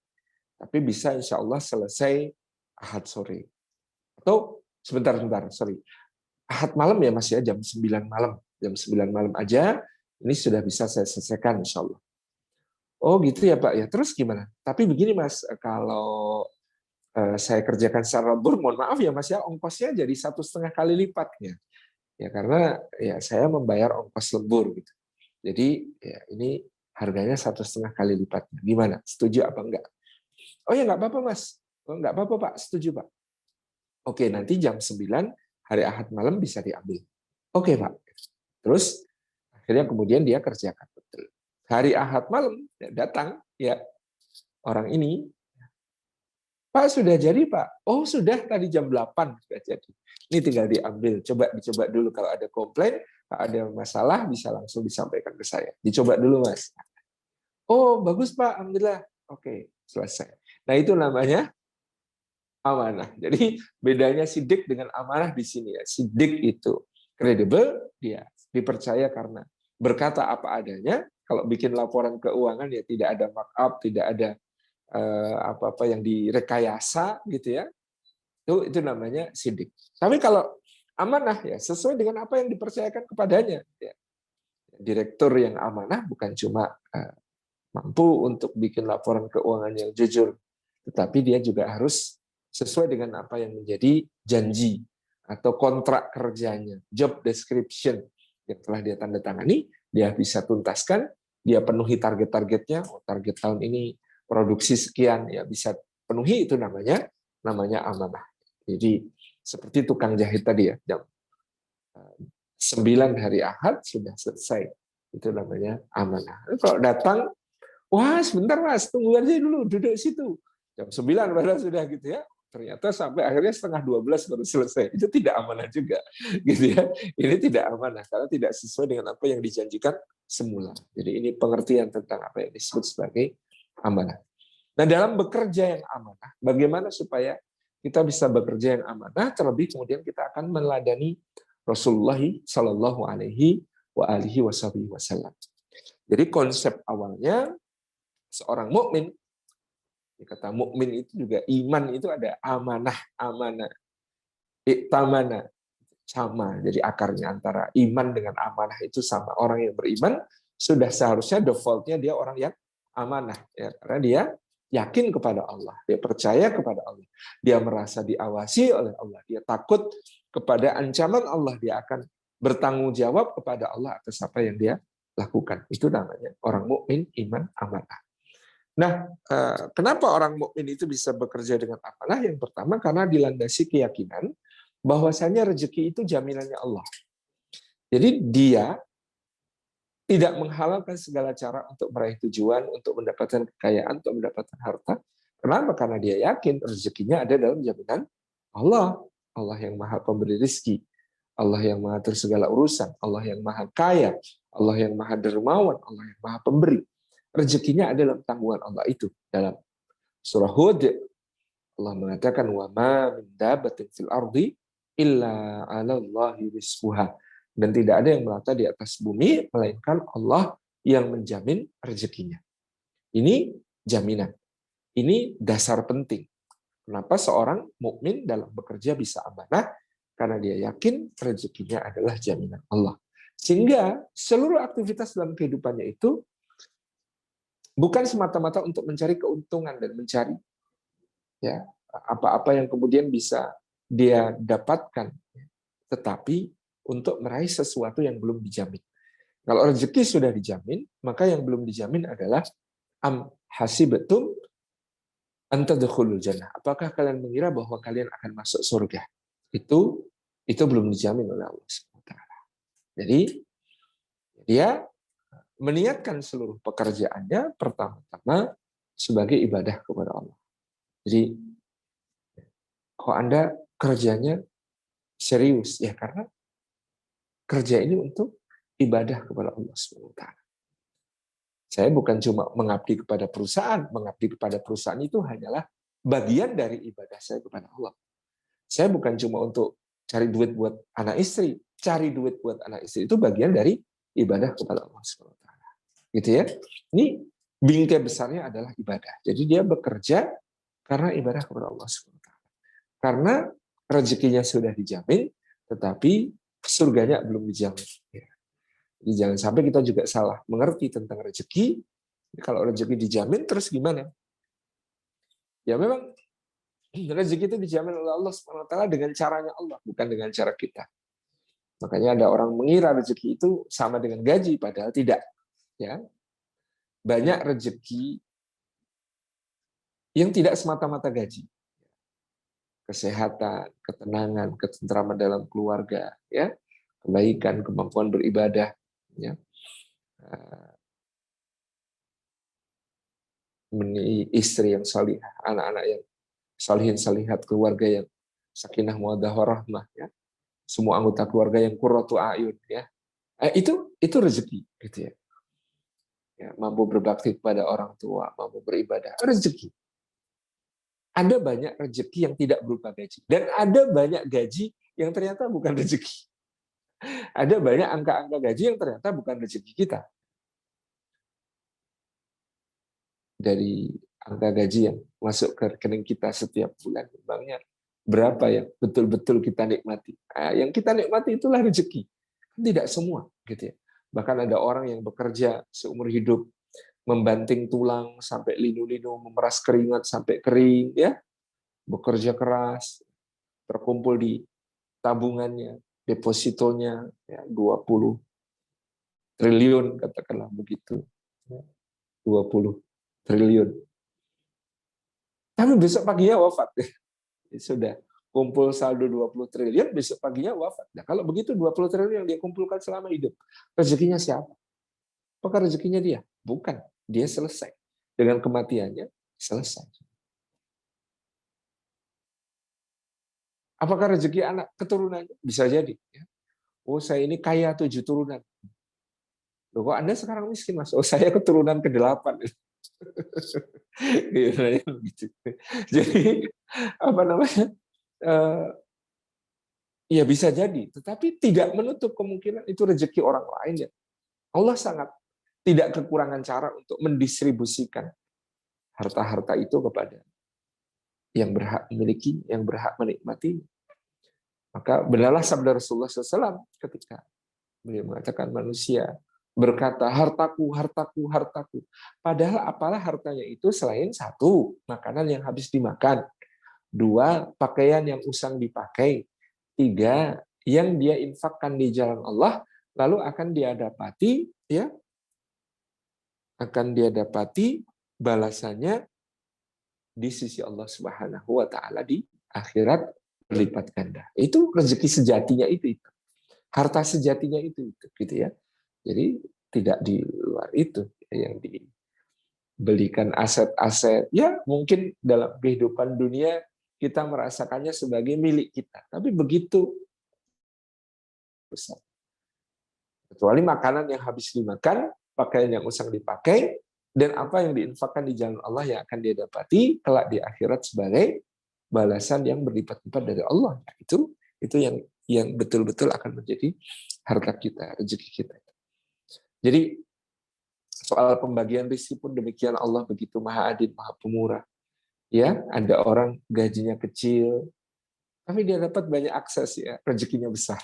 Tapi bisa insya Allah selesai Ahad sore. Atau sebentar, sorry. Ahad malam ya Mas ya, jam 9 malam. Jam 9 malam aja, ini sudah bisa saya selesaikan insya Allah. Oh gitu ya Pak ya, terus gimana? Tapi begini Mas, kalau saya kerjakan secara lembur, mohon maaf ya Mas ya, ongkosnya jadi 1,5 kali lipatnya. Ya karena ya saya membayar ongkos lembur gitu. Jadi ya ini harganya 1,5 kali lipatnya. Gimana? Setuju apa enggak? Oh ya nggak apa-apa Mas. Oh, nggak apa-apa Pak, setuju Pak. Oke, nanti jam 9 hari Ahad malam bisa diambil. Oke, Pak. Terus akhirnya kemudian dia kerjakan betul. Hari Ahad malam datang ya orang ini, Pak sudah jadi Pak. Oh sudah, tadi jam 8 sudah jadi. Ini tinggal diambil. Dicoba dulu, kalau ada komplain, kalau ada masalah bisa langsung disampaikan ke saya. Dicoba dulu Mas. Oh bagus Pak, alhamdulillah. Oke, selesai. Nah itu namanya amanah. Jadi bedanya siddiq dengan amanah di sini ya. Siddiq itu kredibel, dia dipercaya karena berkata apa adanya. Kalau bikin laporan keuangan ya tidak ada markup, tidak ada apa-apa yang direkayasa gitu ya. Itu namanya siddiq. Tapi kalau amanah ya sesuai dengan apa yang dipercayakan kepadanya. Ya. Direktur yang amanah bukan cuma mampu untuk bikin laporan keuangan yang jujur, tetapi dia juga harus sesuai dengan apa yang menjadi janji atau kontrak kerjanya, job description yang telah dia tanda tangani, dia bisa tuntaskan, dia penuhi target-targetnya. Target tahun ini produksi sekian ya bisa penuhi, itu namanya amanah. Jadi seperti tukang jahit tadi ya, jam 9 hari Ahad sudah selesai, itu namanya amanah. Kalau datang, wah sebentar Mas, tunggu aja dulu, duduk situ, jam 9 padahal sudah gitu ya, ternyata sampai akhirnya setengah 12 baru selesai, itu tidak amanah juga gitu ya. Ini tidak amanah karena tidak sesuai dengan apa yang dijanjikan semula. Jadi ini pengertian tentang apa yang disebut sebagai amanah. Nah, dalam bekerja yang amanah, bagaimana supaya kita bisa bekerja yang amanah, terlebih kemudian kita akan meneladani Rasulullah Shallallahu Alaihi Wasallam. Jadi konsep awalnya seorang mukmin, kata mukmin itu juga iman itu ada amanah, iktamana, sama. Jadi akarnya antara iman dengan amanah itu sama. Orang yang beriman sudah seharusnya defaultnya dia orang yang amanah, ya, karena dia yakin kepada Allah, dia percaya kepada Allah, dia merasa diawasi oleh Allah, dia takut kepada ancaman Allah, dia akan bertanggung jawab kepada Allah atas apa yang dia lakukan. Itu namanya orang mukmin, iman, amanah. Nah, kenapa orang mukmin itu bisa bekerja dengan amanah? Yang pertama karena dilandasi keyakinan bahwasanya rezeki itu jaminannya Allah. Jadi dia tidak menghalalkan segala cara untuk meraih tujuan, untuk mendapatkan kekayaan, untuk mendapatkan harta. Kenapa? Karena dia yakin rezekinya ada dalam jaminan Allah. Allah yang maha pemberi rezeki, Allah yang maha atur segala urusan, Allah yang maha kaya, Allah yang maha dermawan, Allah yang maha pemberi. Rezekinya ada dalam tanggungan Allah itu. Dalam surah Hud, Allah mengatakan, wa ma min dabbatin fil ardi illa 'alallahi rizquha. Dan tidak ada yang melata di atas bumi, melainkan Allah yang menjamin rezekinya. Ini jaminan. Ini dasar penting. Kenapa seorang mukmin dalam bekerja bisa amanah? Karena dia yakin rezekinya adalah jaminan Allah. Sehingga seluruh aktivitas dalam kehidupannya itu bukan semata-mata untuk mencari keuntungan dan mencari ya apa-apa yang kemudian bisa dia dapatkan, tetapi untuk meraih sesuatu yang belum dijamin. Kalau rezeki sudah dijamin, maka yang belum dijamin adalah am hasibatum an tadkhulul jannah. Apakah kalian mengira bahwa kalian akan masuk surga? Itu belum dijamin oleh Allah SWT. Jadi dia meniatkan seluruh pekerjaannya pertama-tama sebagai ibadah kepada Allah. Jadi kalau Anda kerjanya serius, ya karena kerja ini untuk ibadah kepada Allah SWT. Saya bukan cuma mengabdi kepada perusahaan. Mengabdi kepada perusahaan itu hanyalah bagian dari ibadah saya kepada Allah. Saya bukan cuma untuk cari duit buat anak istri. Cari duit buat anak istri itu bagian dari ibadah kepada Allah SWT. Gitu ya. Ini bingkai besarnya adalah ibadah. Jadi dia bekerja karena ibadah kepada Allah SWT. Karena rezekinya sudah dijamin, tetapi surganya belum dijamin. Jadi jangan sampai kita juga salah mengerti tentang rezeki. Kalau rezeki dijamin, terus gimana? Ya memang rezeki itu dijamin oleh Allah SWT dengan caranya Allah, bukan dengan cara kita. Makanya ada orang mengira rezeki itu sama dengan gaji, padahal tidak. Ya, banyak rezeki yang tidak semata-mata gaji. Kesehatan, ketenangan, ketentraman dalam keluarga, ya, kebaikan, kemampuan beribadah, ya, istri yang salihah, anak-anak yang salihin salihat, keluarga yang sakinah mawaddah warahmah, ya, semua anggota keluarga yang qurratu a'yun, ya, itu rezeki, gitu ya. Ya, mampu berbakti kepada orang tua, mampu beribadah, rezeki. Ada banyak rezeki yang tidak berupa gaji. Dan ada banyak gaji yang ternyata bukan rezeki. Ada banyak angka-angka gaji yang ternyata bukan rezeki kita. Dari angka gaji yang masuk ke rekening kita setiap bulan, banknya berapa yang betul-betul kita nikmati. Nah, yang kita nikmati itulah rezeki. Tidak semua, gitu ya. Bahkan ada orang yang bekerja seumur hidup, membanting tulang sampai linu-linu, memeras keringat sampai kering, ya, bekerja keras, terkumpul di tabungannya, depositonya, ya, 20 triliun, katakanlah begitu. 20 triliun. Tapi besok paginya wafat. Sudah kumpul saldo 20 triliun, besok paginya wafat. Nah, kalau begitu 20 triliun yang dia kumpulkan selama hidup, rezekinya siapa? Apakah rezekinya dia? Bukan. Dia selesai. Dengan kematiannya, selesai. Apakah rezeki anak keturunannya? Bisa jadi. Oh, saya ini kaya 7 turunan. Loh, kok Anda sekarang miskin, Mas? Oh, saya keturunan ke-8. Gitu. Jadi, apa namanya? Ya bisa jadi, tetapi tidak menutup kemungkinan itu rezeki orang lain. Ya. Allah sangat tidak kekurangan cara untuk mendistribusikan harta-harta itu kepada yang berhak memiliki, yang berhak menikmati. Maka benarlah sabda Rasulullah SAW ketika beliau mengatakan manusia berkata, hartaku, hartaku, hartaku. Padahal apalah hartanya itu selain satu, makanan yang habis dimakan. Dua, pakaian yang usang dipakai. Tiga, yang dia infakkan di jalan Allah, lalu akan dia dapati, ya, akan dia dapati balasannya di sisi Allah Subhanahu wa Ta'ala di akhirat berlipat ganda. Itu rezeki sejatinya itu. Harta sejatinya itu gitu ya. Jadi tidak di luar itu yang dibelikan aset-aset. Ya, mungkin dalam kehidupan dunia kita merasakannya sebagai milik kita. Tapi begitu besar. Kecuali makanan yang habis dimakan, pakaian yang usang dipakai, dan apa yang diinfakkan di jalan Allah yang akan dia dapati kelak di akhirat sebagai balasan yang berlipat-lipat dari Allah. Itu yang betul-betul akan menjadi harta kita, rezeki kita. Jadi soal pembagian rezeki pun demikian, Allah begitu maha adil, maha pemurah. Ya, ada orang gajinya kecil, tapi dia dapat banyak akses, ya, rezekinya besar.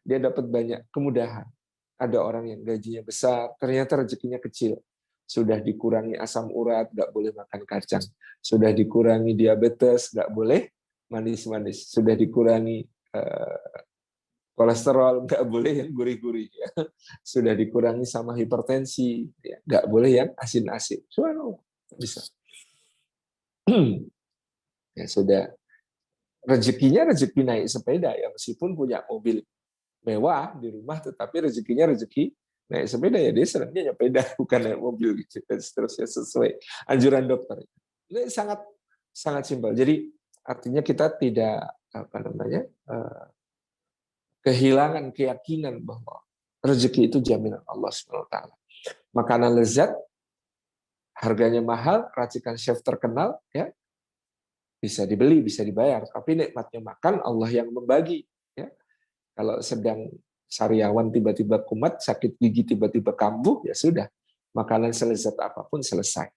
Dia dapat banyak kemudahan. Ada orang yang gajinya besar, ternyata rezekinya kecil. Sudah dikurangi asam urat, nggak boleh makan kacang. Sudah dikurangi diabetes, nggak boleh manis-manis. Sudah dikurangi kolesterol, nggak boleh yang gurih-gurih. Ya. Sudah dikurangi sama hipertensi, ya. Nggak boleh yang asin-asin. Subhanallah, bisa. Ya sudah, rezekinya rezeki naik sepeda, ya meskipun punya mobil mewah di rumah, tetapi rezekinya rezeki naik sepeda, ya dia senangnya sepeda, bukan naik mobil gitu, dan seterusnya sesuai anjuran dokter. Ini sangat sangat simpel. Jadi artinya kita tidak kehilangan keyakinan bahwa rezeki itu jaminan Allah SWT. Makanan lezat, harganya mahal, racikan chef terkenal, ya bisa dibeli, bisa dibayar. Tapi nikmatnya makan Allah yang membagi. Ya. Kalau sedang sariawan tiba-tiba kumat, sakit gigi tiba-tiba kambuh, ya sudah. Makanan selezat apapun selesai.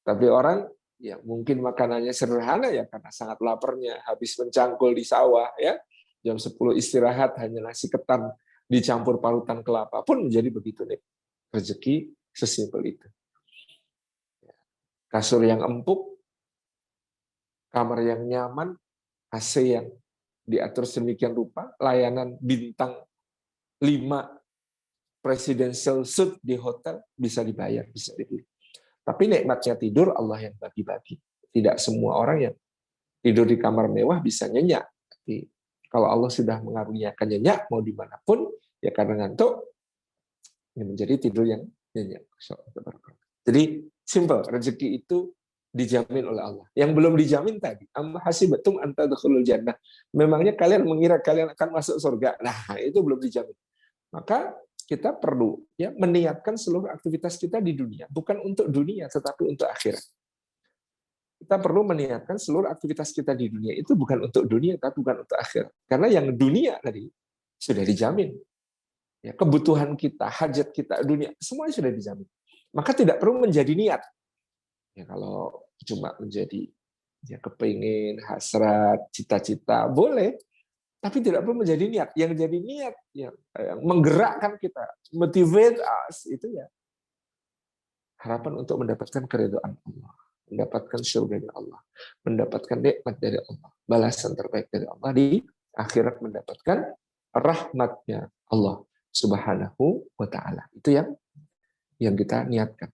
Tapi orang ya mungkin makanannya sederhana ya karena sangat laparnya, habis mencangkul di sawah, ya jam 10 istirahat hanya nasi ketan dicampur parutan kelapa pun menjadi begitu nih. Rezeki sesimpel itu. Kasur yang empuk, kamar yang nyaman, AC yang diatur sedemikian rupa, layanan bintang 5 presidential suite di hotel bisa dibayar, bisa dibeli. Tapi nikmatnya tidur Allah yang bagi-bagi. Tidak semua orang yang tidur di kamar mewah bisa nyenyak. Tapi kalau Allah sudah mengaruniakan nyenyak, mau dimanapun, ya karena ngantuk, ya menjadi tidur yang nyenyak. Jadi simple, rezeki itu dijamin oleh Allah. Yang belum dijamin tadi, amma hasibatum an tadkhulul jannah. Memangnya kalian mengira kalian akan masuk surga? Nah, itu belum dijamin. Maka kita perlu ya meniatkan seluruh aktivitas kita di dunia, bukan untuk dunia tetapi untuk akhirat. Kita perlu meniatkan seluruh aktivitas kita di dunia itu bukan untuk dunia tapi bukan untuk akhirat. Karena yang dunia tadi sudah dijamin. Ya, kebutuhan kita, hajat kita, dunia, semuanya sudah dijamin. Maka tidak perlu menjadi niat. Ya, kalau cuma menjadi ya kepingin, hasrat, cita-cita, boleh. Tapi tidak perlu menjadi niat. Yang jadi niat, yang menggerakkan kita, motivate us, itu ya harapan untuk mendapatkan keridhaan Allah, mendapatkan surga dari Allah, mendapatkan nikmat dari Allah, balasan terbaik dari Allah di akhirat, mendapatkan rahmatnya Allah Subhanahu wa Ta'ala. Itu yang kita niatkan.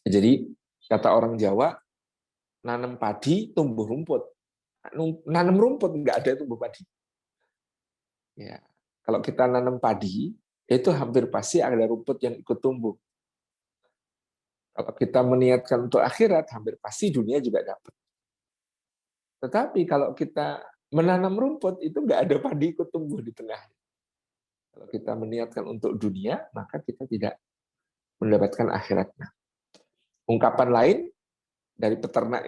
Jadi Kata orang Jawa, nanam padi tumbuh rumput. Nanam rumput nggak ada tumbuh padi. Ya, kalau kita nanam padi, itu hampir pasti ada rumput yang ikut tumbuh. Kalau kita meniatkan untuk akhirat, hampir pasti dunia juga dapat. Tetapi kalau kita menanam rumput, itu nggak ada padi ikut tumbuh di tengah. Kalau kita meniatkan untuk dunia, maka kita tidak mendapatkan akhiratnya. Ungkapan lain dari peternak,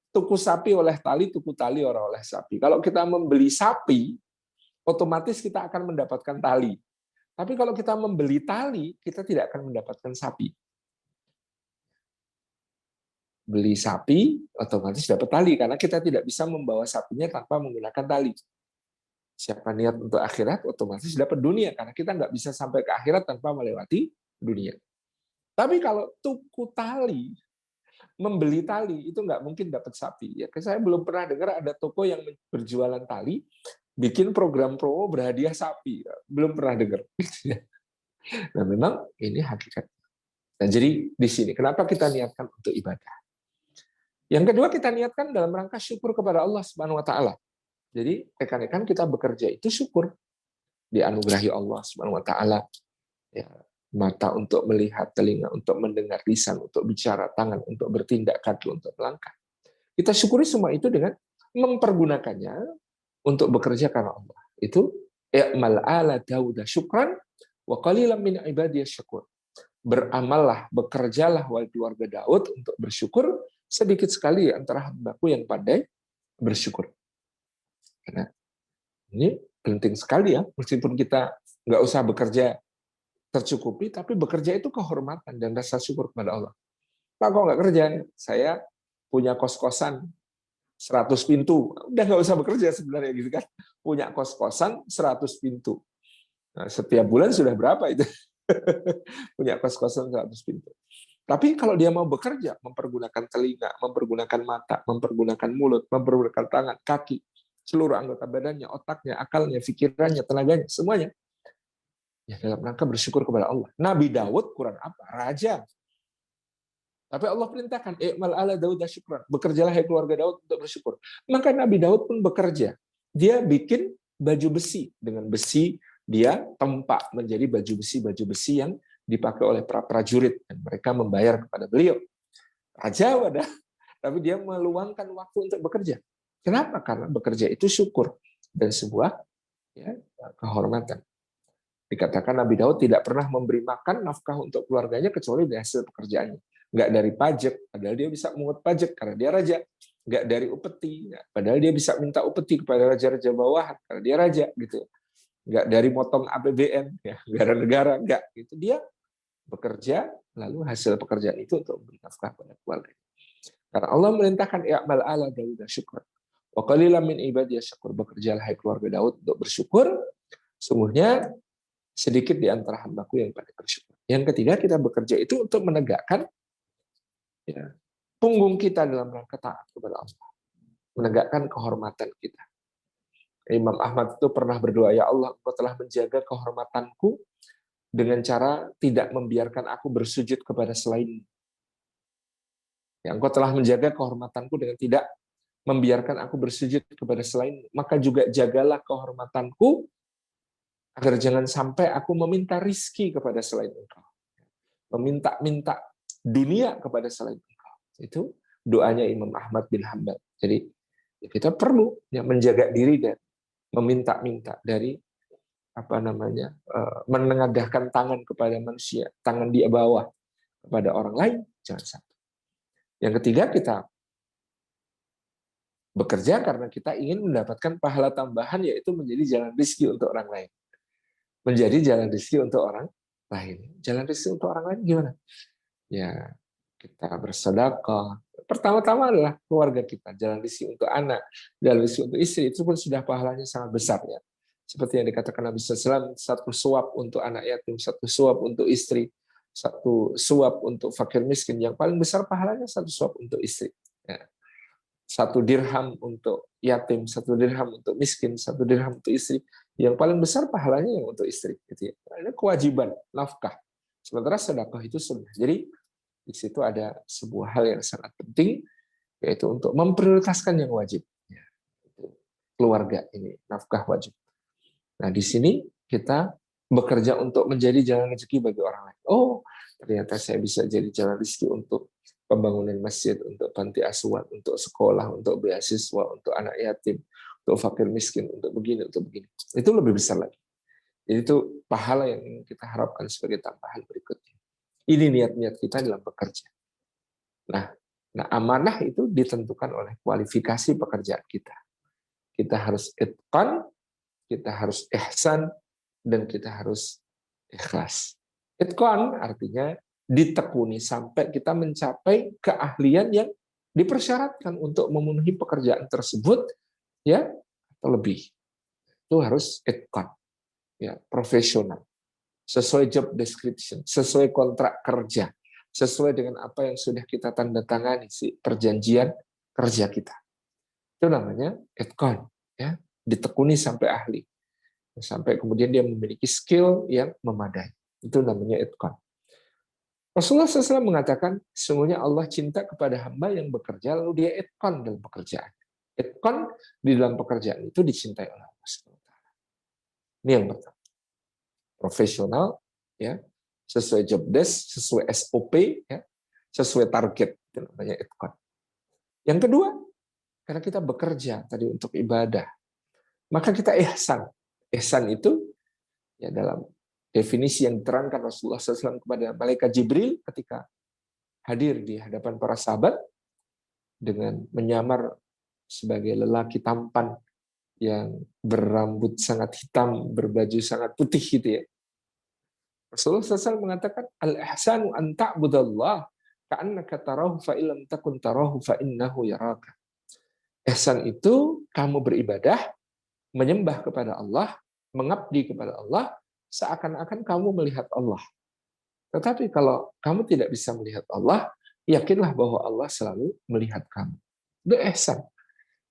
tuku sapi oleh tali, tuku tali orang oleh sapi. Kalau kita membeli sapi, otomatis kita akan mendapatkan tali. Tapi kalau kita membeli tali, kita tidak akan mendapatkan sapi. Beli sapi, otomatis dapat tali, karena kita tidak bisa membawa sapinya tanpa menggunakan tali. Siapa niat untuk akhirat, otomatis dapat dunia, karena kita nggak bisa sampai ke akhirat tanpa melewati dunia. Tapi kalau tuku tali, membeli tali, itu nggak mungkin dapat sapi. Ya, saya belum pernah dengar ada toko yang berjualan tali, bikin program promo berhadiah sapi. Belum pernah dengar. Nah, memang ini hakikat. Nah, jadi di sini, kenapa kita niatkan untuk ibadah? Yang kedua, kita niatkan dalam rangka syukur kepada Allah Subhanahu wa Ta'ala. Jadi, rekan-rekan, kita bekerja itu syukur. Dianugerahi Allah Subhanahu wa Ta'ala. Ya, mata untuk melihat, telinga untuk mendengar, lisan untuk bicara, tangan untuk bertindak, kaki untuk melangkah. Kita syukuri semua itu dengan mempergunakannya untuk bekerja karena Allah. Itu i'mal ala Dauda syukran wa qalilan min ibadiyas syakur. Beramallah, bekerjalah wahai keluarga Daud untuk bersyukur, sedikit sekali antara hambaku yang pandai bersyukur. Karena ini penting sekali ya, meskipun kita nggak usah bekerja tercukupi, tapi bekerja itu kehormatan dan rasa syukur kepada Allah. Pak, kok nggak kerja? Saya punya kos-kosan 100 pintu. Udah nggak usah bekerja sebenarnya gitu kan. Punya kos-kosan 100 pintu. Nah, setiap bulan sudah berapa itu? Punya kos-kosan 100 pintu. Tapi kalau dia mau bekerja, mempergunakan telinga, mempergunakan mata, mempergunakan mulut, mempergunakan tangan, kaki, seluruh anggota badannya, otaknya, akalnya, pikirannya, tenaganya, semuanya. Ya, dalam rangka bersyukur kepada Allah. Nabi Daud kurang apa? Raja. Tapi Allah perintahkan, i'mal ala Daud syukran. Bekerjalah hai keluarga Daud untuk bersyukur. Maka Nabi Daud pun bekerja. Dia bikin baju besi. Dengan besi dia tempa menjadi baju besi yang dipakai oleh para prajurit dan mereka membayar kepada beliau. Raja wadah, tapi dia meluangkan waktu untuk bekerja. Kenapa? Karena bekerja itu syukur dan sebuah ya, kehormatan. Dikatakan Nabi Daud tidak pernah memberi makan nafkah untuk keluarganya kecuali dari hasil pekerjaannya. Nggak dari pajak, padahal dia bisa mengut pajak karena dia raja. Nggak dari upeti, padahal dia bisa minta upeti kepada raja-raja bawahan karena dia raja. Gitu. Nggak dari motong APBN, ya, negara-negara, nggak. Gitu. Dia bekerja, lalu hasil pekerjaan itu untuk memberi nafkah pada keluarga. Karena Allah merintahkan i'mal ala Daud syukran. Wa qalilan min ibadiyas syakur. Bekerjalah hai keluarga Daud untuk bersyukur. Sungguhnya sedikit di antara hambaku yang pada bersyukur. Yang ketiga, kita bekerja itu untuk menegakkan ya, punggung kita dalam rangka taat kepada Allah. Menegakkan kehormatan kita. Imam Ahmad itu pernah berdoa, ya Allah, Engkau telah menjaga kehormatanku dengan cara tidak membiarkan aku bersujud kepada selain. Ya, Engkau telah menjaga kehormatanku dengan tidak membiarkan aku bersujud kepada selain. Maka juga jagalah kehormatanku agar jangan sampai aku meminta rizki kepada selain Engkau. Meminta-minta dunia kepada selain Engkau. Itu doanya Imam Ahmad bin Hanbal. Jadi kita perlu ya, menjaga diri dan meminta-minta dari menengadahkan tangan kepada manusia, tangan di bawah kepada orang lain, jangan sampai. Yang ketiga, kita bekerja karena kita ingin mendapatkan pahala tambahan, yaitu menjadi jalan rezeki untuk orang lain. Menjadi jalan rezeki untuk orang lain. Jalan rezeki untuk orang lain gimana? Ya, kita bersedekah. Pertama-tama adalah keluarga kita, jalan rezeki untuk anak, jalan rezeki untuk istri, itu pun sudah pahalanya sangat besar ya. Seperti yang dikatakan Nabi SAW, satu suap untuk anak yatim, satu suap untuk istri, satu suap untuk fakir miskin. Yang paling besar pahalanya satu suap untuk istri. Ya. Satu dirham untuk yatim, satu dirham untuk miskin, satu dirham untuk istri. Yang paling besar pahalanya yang untuk istri. Gitu ya. Ini kewajiban, nafkah. Sementara sedekah itu sunnah. Jadi Di situ ada sebuah hal yang sangat penting, yaitu untuk memprioritaskan yang wajib. Keluarga ini, nafkah wajib. Nah, di sini kita bekerja untuk menjadi jalan rezeki bagi orang lain. Oh, ternyata saya bisa jadi jalan rezeki untuk pembangunan masjid, untuk panti asuhan, untuk sekolah, untuk beasiswa, untuk anak yatim, untuk fakir miskin, untuk begini, untuk begini. Itu lebih besar lagi. Jadi itu pahala yang ingin kita harapkan sebagai tambahan berikutnya. Ini niat-niat kita dalam bekerja. Nah, amanah itu ditentukan oleh kualifikasi pekerjaan kita. Kita harus itqan, kita harus ihsan, dan kita harus ikhlas. Itqan artinya ditekuni sampai kita mencapai keahlian yang dipersyaratkan untuk memenuhi pekerjaan tersebut, ya, atau lebih. Itu harus itqan, ya, profesional, sesuai job description, sesuai kontrak kerja, sesuai dengan apa yang sudah kita tanda tangani perjanjian kerja kita. Itu namanya itqan, ya, ditekuni sampai ahli, sampai kemudian dia memiliki skill yang memadai. Itu namanya itqan. Rasulullah SAW mengatakan, sesungguhnya Allah cinta kepada hamba yang bekerja lalu dia itqan dalam pekerjaan. Itqan di dalam pekerjaan itu dicintai oleh Allah SWT. Ini yang pertama. Profesional, ya, sesuai job desk, sesuai SOP, ya, sesuai target. Itu namanya itqan. Yang kedua, karena kita bekerja tadi untuk ibadah, maka kita ihsan. Ihsan itu, ya, dalam definisi yang diterangkan Rasulullah SAW kepada malaikat Jibril ketika hadir di hadapan para sahabat dengan menyamar sebagai lelaki tampan yang berambut sangat hitam, berbaju sangat putih gitu ya. Rasulullah SAW mengatakan, al-ihsanu an ta'budallah ka'annaka tarahu fa illam takun tarahu fa innahu yaraka. Ihsan itu kamu beribadah, menyembah kepada Allah, mengabdi kepada Allah, seakan-akan kamu melihat Allah. Tetapi kalau kamu tidak bisa melihat Allah, yakinlah bahwa Allah selalu melihat kamu. Itu ihsan.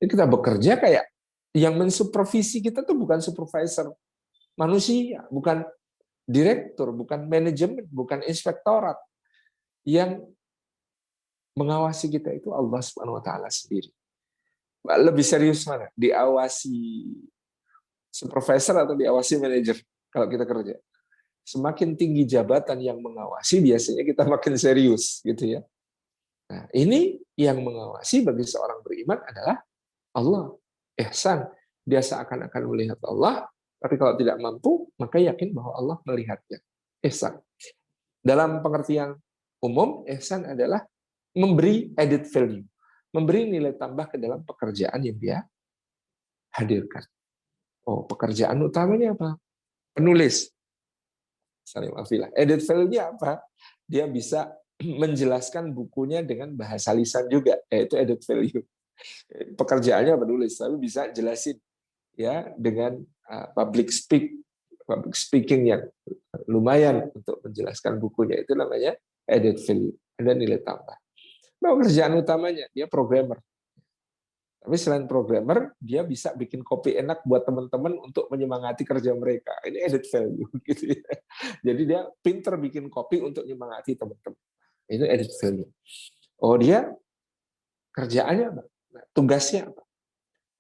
Jadi kita bekerja kayak yang mensupervisi kita tuh bukan supervisor manusia, bukan direktur, bukan manajemen, bukan inspektorat. Yang mengawasi kita itu Allah Subhanahu wa taala sendiri. Lebih serius mana? Diawasi supervisor atau diawasi manajer kalau kita kerja? Semakin tinggi jabatan yang mengawasi, biasanya kita makin serius, gitu ya. Nah, ini yang mengawasi bagi seorang beriman adalah Allah. Ihsan, dia seakan-akan melihat Allah, tapi kalau tidak mampu, maka yakin bahwa Allah melihatnya. Ihsan. Dalam pengertian umum, ihsan adalah memberi added value, memberi nilai tambah ke dalam pekerjaan yang dia hadirkan. Oh, pekerjaan utamanya apa? Penulis. Added value-nya apa? Dia bisa menjelaskan bukunya dengan bahasa lisan juga, yaitu added value. Pekerjaannya penulis, tapi bisa jelasin ya dengan public speaking yang lumayan untuk menjelaskan bukunya. Itu namanya added value, ada nilai tambah. Nah, pekerjaan utamanya dia programmer. Tapi selain programmer, dia bisa bikin kopi enak buat teman-teman untuk menyemangati kerja mereka. Ini added value gitu ya. Jadi dia pinter bikin kopi untuk menyemangati teman-teman. Itu added value. Oh, dia kerjaannya apa? Nah, tugasnya apa?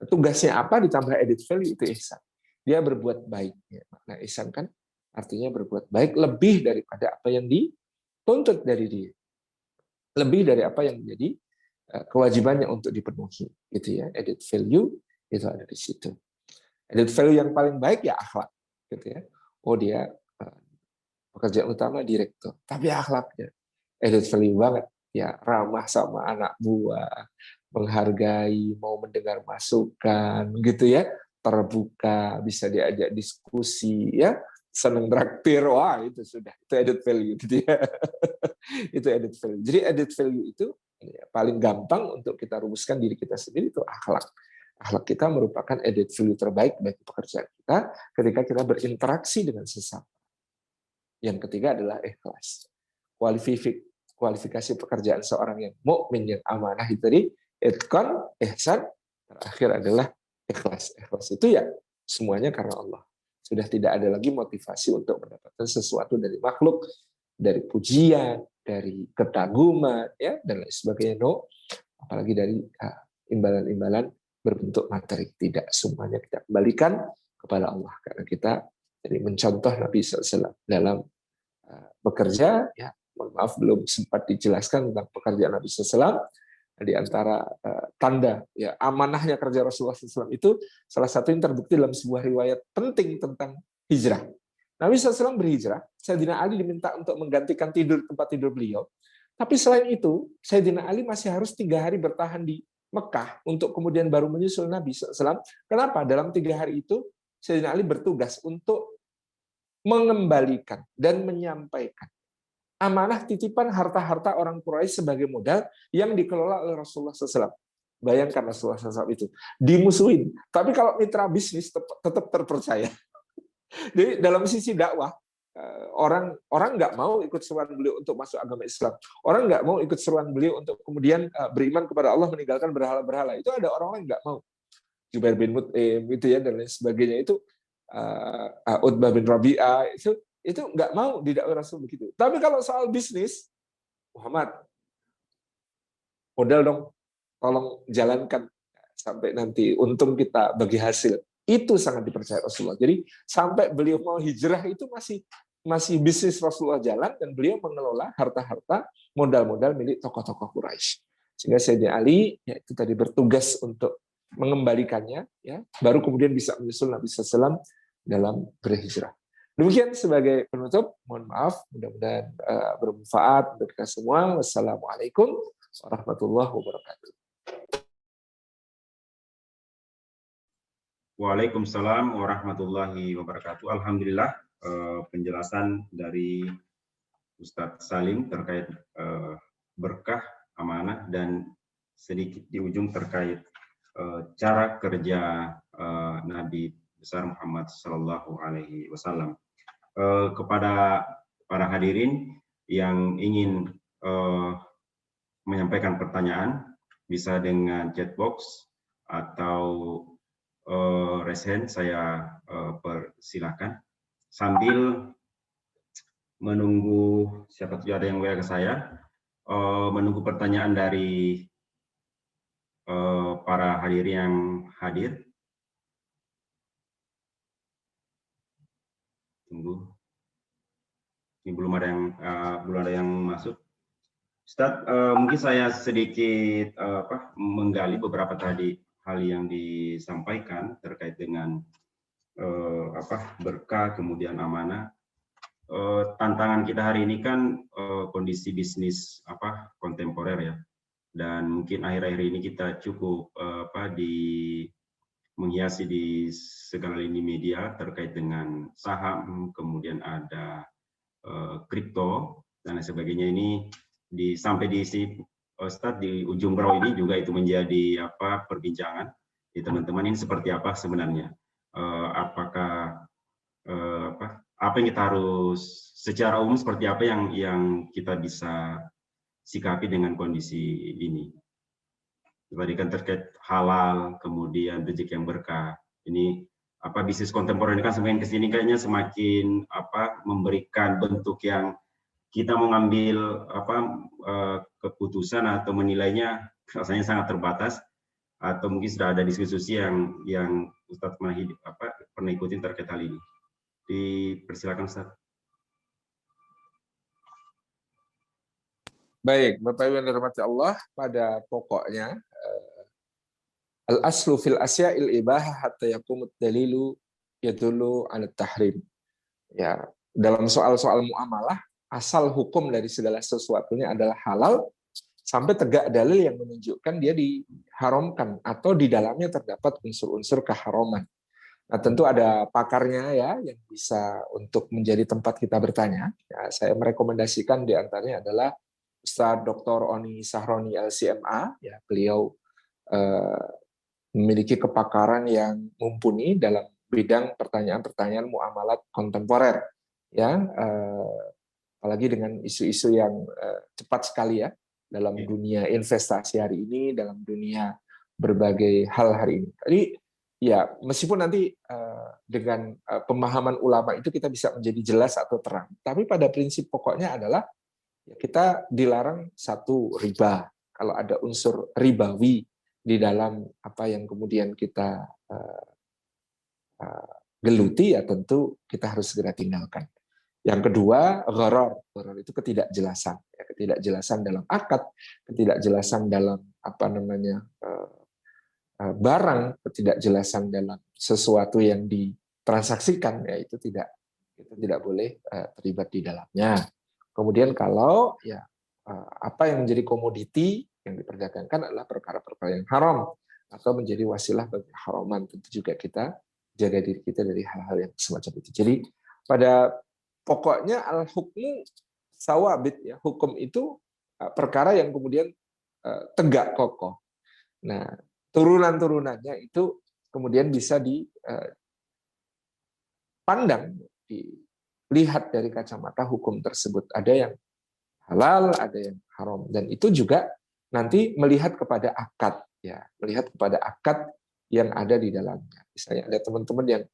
Tugasnya apa ditambah added value itu ihsan. Dia berbuat baik. Nah, ihsan kan artinya berbuat baik lebih daripada apa yang dituntut dari dia. Lebih dari apa yang menjadi kewajibannya untuk dipenuhi, gitu ya. Added value itu ada di situ. Added value yang paling baik ya akhlak, gitu ya. Oh, dia pekerjaan utama direktur, tapi akhlaknya added value banget, ya, ramah sama anak buah, menghargai, mau mendengar masukan, gitu ya, terbuka, bisa diajak diskusi, ya, senang traktir, wah itu sudah, itu added value, gitu ya. Itu added value. Jadi added value itu paling gampang untuk kita rumuskan diri kita sendiri itu akhlak. Akhlak kita merupakan added value terbaik bagi pekerjaan kita ketika kita berinteraksi dengan sesama. Yang ketiga adalah ikhlas. Kualifikasi pekerjaan seorang yang mukmin yang amanah itu tadi itqan, ihsan, terakhir adalah ikhlas. Ikhlas itu ya semuanya karena Allah. Sudah tidak ada lagi motivasi untuk mendapatkan sesuatu dari makhluk, dari pujian, dari kekaguman, ya, dan lain sebagainya. No, apalagi dari imbalan-imbalan berbentuk materi. Tidak semuanya kita kembalikan kepada Allah, karena kita jadi mencontoh Nabi SAW dalam bekerja. Ya, mohon maaf belum sempat dijelaskan tentang pekerjaan Nabi SAW. Di antara tanda ya amanahnya kerja Rasulullah SAW itu salah satu yang terbukti dalam sebuah riwayat penting tentang hijrah. Nabi SAW berhijrah, Sayyidina Ali diminta untuk menggantikan tempat tidur beliau. Tapi selain itu, Sayyidina Ali masih harus 3 hari bertahan di Mekah untuk kemudian baru menyusul Nabi SAW. Kenapa? Dalam 3 hari itu, Sayyidina Ali bertugas untuk mengembalikan dan menyampaikan amanah titipan harta-harta orang Quraisy sebagai modal yang dikelola oleh Rasulullah SAW. Bayangkan Rasulullah SAW itu dimusuhin, tapi kalau mitra bisnis tetap terpercaya. Jadi dalam sisi dakwah, orang nggak mau ikut seruan beliau untuk masuk agama Islam. Orang nggak mau ikut seruan beliau untuk kemudian beriman kepada Allah, meninggalkan berhala-berhala. Itu ada orang yang nggak mau. Jubair bin Mut'im itu ya, dan lain sebagainya itu, Utbah bin Rabi'ah itu nggak mau didakwai Rasul begitu. Tapi kalau soal bisnis, Muhammad, modal dong, tolong jalankan sampai nanti untung kita bagi hasil. Itu sangat dipercaya Rasulullah. Jadi sampai beliau mau hijrah itu masih bisnis Rasulullah jalan, dan beliau mengelola harta-harta modal-modal milik tokoh-tokoh Quraisy. Sehingga Sayyidina Ali ya, itu tadi bertugas untuk mengembalikannya, ya, baru kemudian bisa menyusul Nabi SAW dalam berhijrah. Demikian sebagai penutup, mohon maaf, mudah-mudahan bermanfaat untuk kita semua. Wassalamualaikum warahmatullahi wabarakatuh. Waalaikumsalam warahmatullahi wabarakatuh. Alhamdulillah, penjelasan dari Ustadz Salim terkait berkah, amanah, dan sedikit di ujung terkait cara kerja Nabi besar Muhammad Sallallahu Alaihi Wasallam. Kepada para hadirin yang ingin menyampaikan pertanyaan, bisa dengan chat box atau raise hand, saya persilakan. Sambil menunggu, siapa saja ada yang WA ke saya, menunggu pertanyaan dari para hadirin yang hadir. Tunggu, ini belum ada yang masuk. Ustadz, mungkin saya sedikit menggali beberapa tadi hal yang disampaikan terkait dengan berkah, kemudian amanah. Tantangan kita hari ini kan kondisi bisnis kontemporer ya, dan mungkin akhir-akhir ini kita cukup menghiasi di segala lini media terkait dengan saham, kemudian ada kripto dan lain sebagainya. Ini sampai di Ustadz di ujung bawah ini juga itu menjadi perbincangan di teman-teman. Ini seperti apa sebenarnya? Apakah apa yang kita harus secara umum, seperti apa yang kita bisa sikapi dengan kondisi ini? Tadi kan terkait halal, kemudian rezeki yang berkah. Ini bisnis kontemporer ini kan semakin kesini kayaknya semakin memberikan bentuk yang kita mengambil keputusan atau menilainya rasanya sangat terbatas, atau mungkin sudah ada diskusi yang Ustadz pernah ikutin terkait hal ini. Dipersilakan Ustadz. Baik, Bapak Ibu yang dirahmati Allah, pada pokoknya al-aslu fil asya'il ibahah hatta yaqumud dalilu yadullu 'ala tahrim. Ya, dalam soal-soal muamalah, asal hukum dari segala sesuatunya adalah halal sampai tegak dalil yang menunjukkan dia diharamkan atau di dalamnya terdapat unsur-unsur keharaman. Nah, tentu ada pakarnya ya yang bisa untuk menjadi tempat kita bertanya. Ya, saya merekomendasikan di antaranya adalah Ustadz Dr. Oni Sahroni LCMA. Ya, beliau memiliki kepakaran yang mumpuni dalam bidang pertanyaan-pertanyaan muamalat kontemporer. Ya, apalagi dengan isu-isu yang cepat sekali ya dalam dunia investasi hari ini, dalam dunia berbagai hal hari ini. Jadi ya, meskipun nanti dengan pemahaman ulama itu kita bisa menjadi jelas atau terang, tapi pada prinsip pokoknya adalah Ya, kita dilarang satu riba. Kalau ada unsur ribawi di dalam apa yang kemudian kita geluti, ya tentu kita harus segera tinggalkan. Yang kedua, gharar. Gharar itu ketidakjelasan. Ya, ketidakjelasan dalam akad, ketidakjelasan dalam apa namanya barang, ketidakjelasan dalam sesuatu yang ditransaksikan, ya itu tidak boleh terlibat di dalamnya. Kemudian kalau ya apa yang menjadi komoditi yang diperdagangkan adalah perkara-perkara yang haram atau menjadi wasilah bagi haraman, tentu juga kita jaga diri kita dari hal-hal yang semacam itu. Jadi pada pokoknya al-hukmu sawabit, ya, hukum itu perkara yang kemudian tegak kokoh. Nah, turunan-turunannya itu kemudian bisa dipandang, dilihat dari kacamata hukum tersebut. Ada yang halal, ada yang haram, dan itu juga nanti melihat kepada akad, ya, melihat kepada akad yang ada di dalamnya. Misalnya ada teman-teman yang